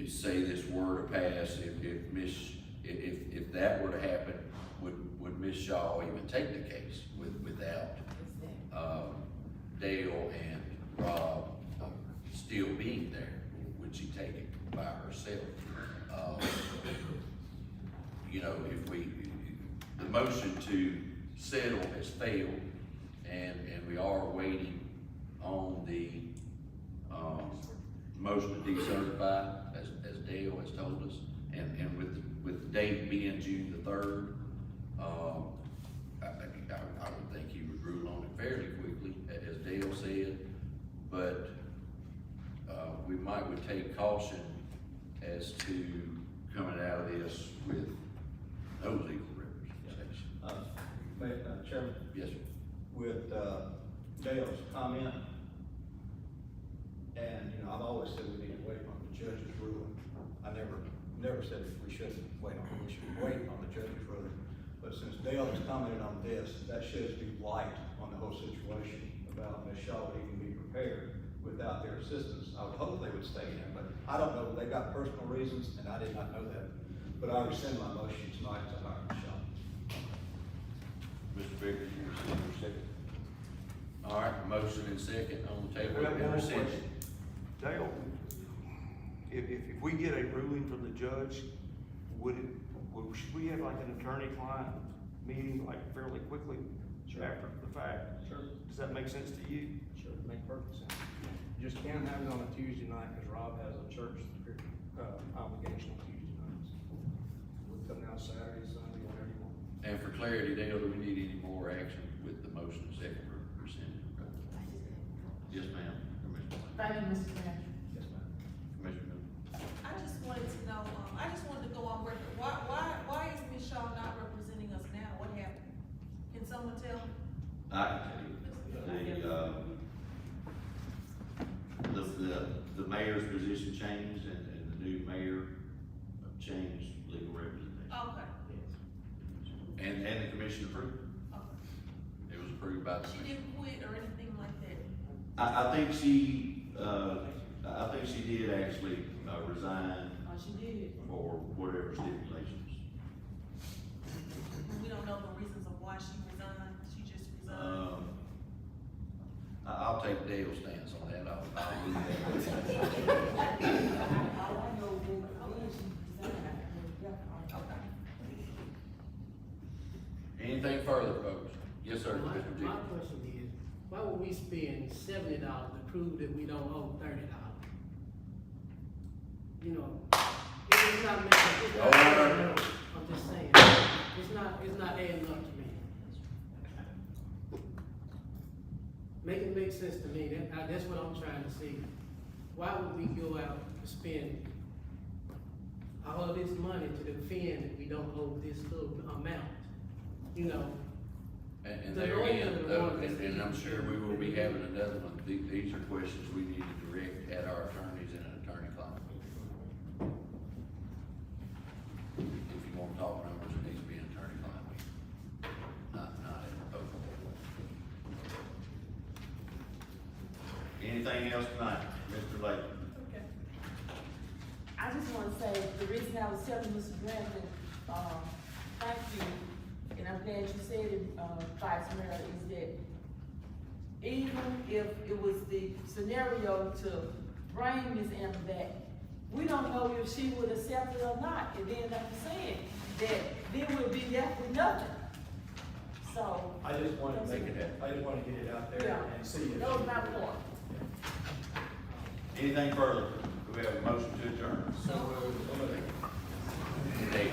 say this were to pass, if that were to happen, would Ms. Shaw even take the case without Dale and Rob still being there? Would she take it by herself? The motion to settle has failed, and we are waiting on the motion to decertify, as Dale has told us, and with the date being June the 3rd, I would think he would rule on it fairly quickly, as Dale said, but we would take caution as to coming out of this with no legal representation. Chairman? Yes, sir. With Dale's comment, and, I've always said we need to wait on the judge's ruling. I never said we shouldn't wait on it, we should wait on the judge's ruling. But since Dale has commented on this, that sheds new light on the whole situation about Ms. Shaw would even be prepared without their assistance. I would hope they would stay in, but I don't know, they got personal reasons, and I did not know that. But I rescind my motion tonight to hire Ms. Shaw. Mr. Baker, you rescind your second? All right, motion and second on the table. Well, one Rescind. question. Dale, if we get a ruling from the judge, should we have like an attorney-client meeting like fairly quickly after the fact? Sure. Does that make sense to you? Sure, make perfect sense. You just can't have it on a Tuesday night, because Rob has a church, obligation on Tuesday nights. We'll come out Saturday, Sunday, whatever you want. And for clarity, Dale, do we need any more action with the motion and second rescinded? Yes, ma'am. Commissioner. Thank you, Mr. Manager. Yes, ma'am. Commissioner Miller. I just wanted to know, I just wanted to go on record, why is Ms. Shaw not representing us now? What happened? Can someone tell? I can tell you, the mayor's position changed and the new mayor changed legal representation. Okay. And the commission approved it. Okay. It was approved by the She commission. didn't quit or anything like that? I think she did actually resign Oh, she did. for whatever stipulations. We don't know the reasons of why she resigned, she just resigned. I'll take Dale's stance on that. I'll leave that. All I know is when she resigned. Anything further, folks? Yes, sir. My Mr. Jenkins. question is, why would we spend $70 to prove that we don't owe $30? It's not making. it's not adding up to me. Make it make sense to me, that's what I'm trying to see. Why would we go out and spend all of this money to defend if we don't owe this little amount? You know, And The there lawyers again, are the ones that- and I'm sure we will be having another one, these are questions we need to direct at our attorneys in an attorney-client. If you wanna talk numbers, it needs to be an attorney-client meeting, not at open. Anything else tonight, Mr. Lake? Okay. I just wanna say, the reason I was telling Mr. Brandon, thank you, and I'm glad you said it, Vice Mayor, is that even if it was the scenario to bring Ms. Amber back, we don't know if she would accept it or not, and then like you said, that then we'll be left with nothing. So. I just wanted to get it out there Yeah, and see if. that was my point. Anything further? Do we have a motion to adjourn? So, Hey.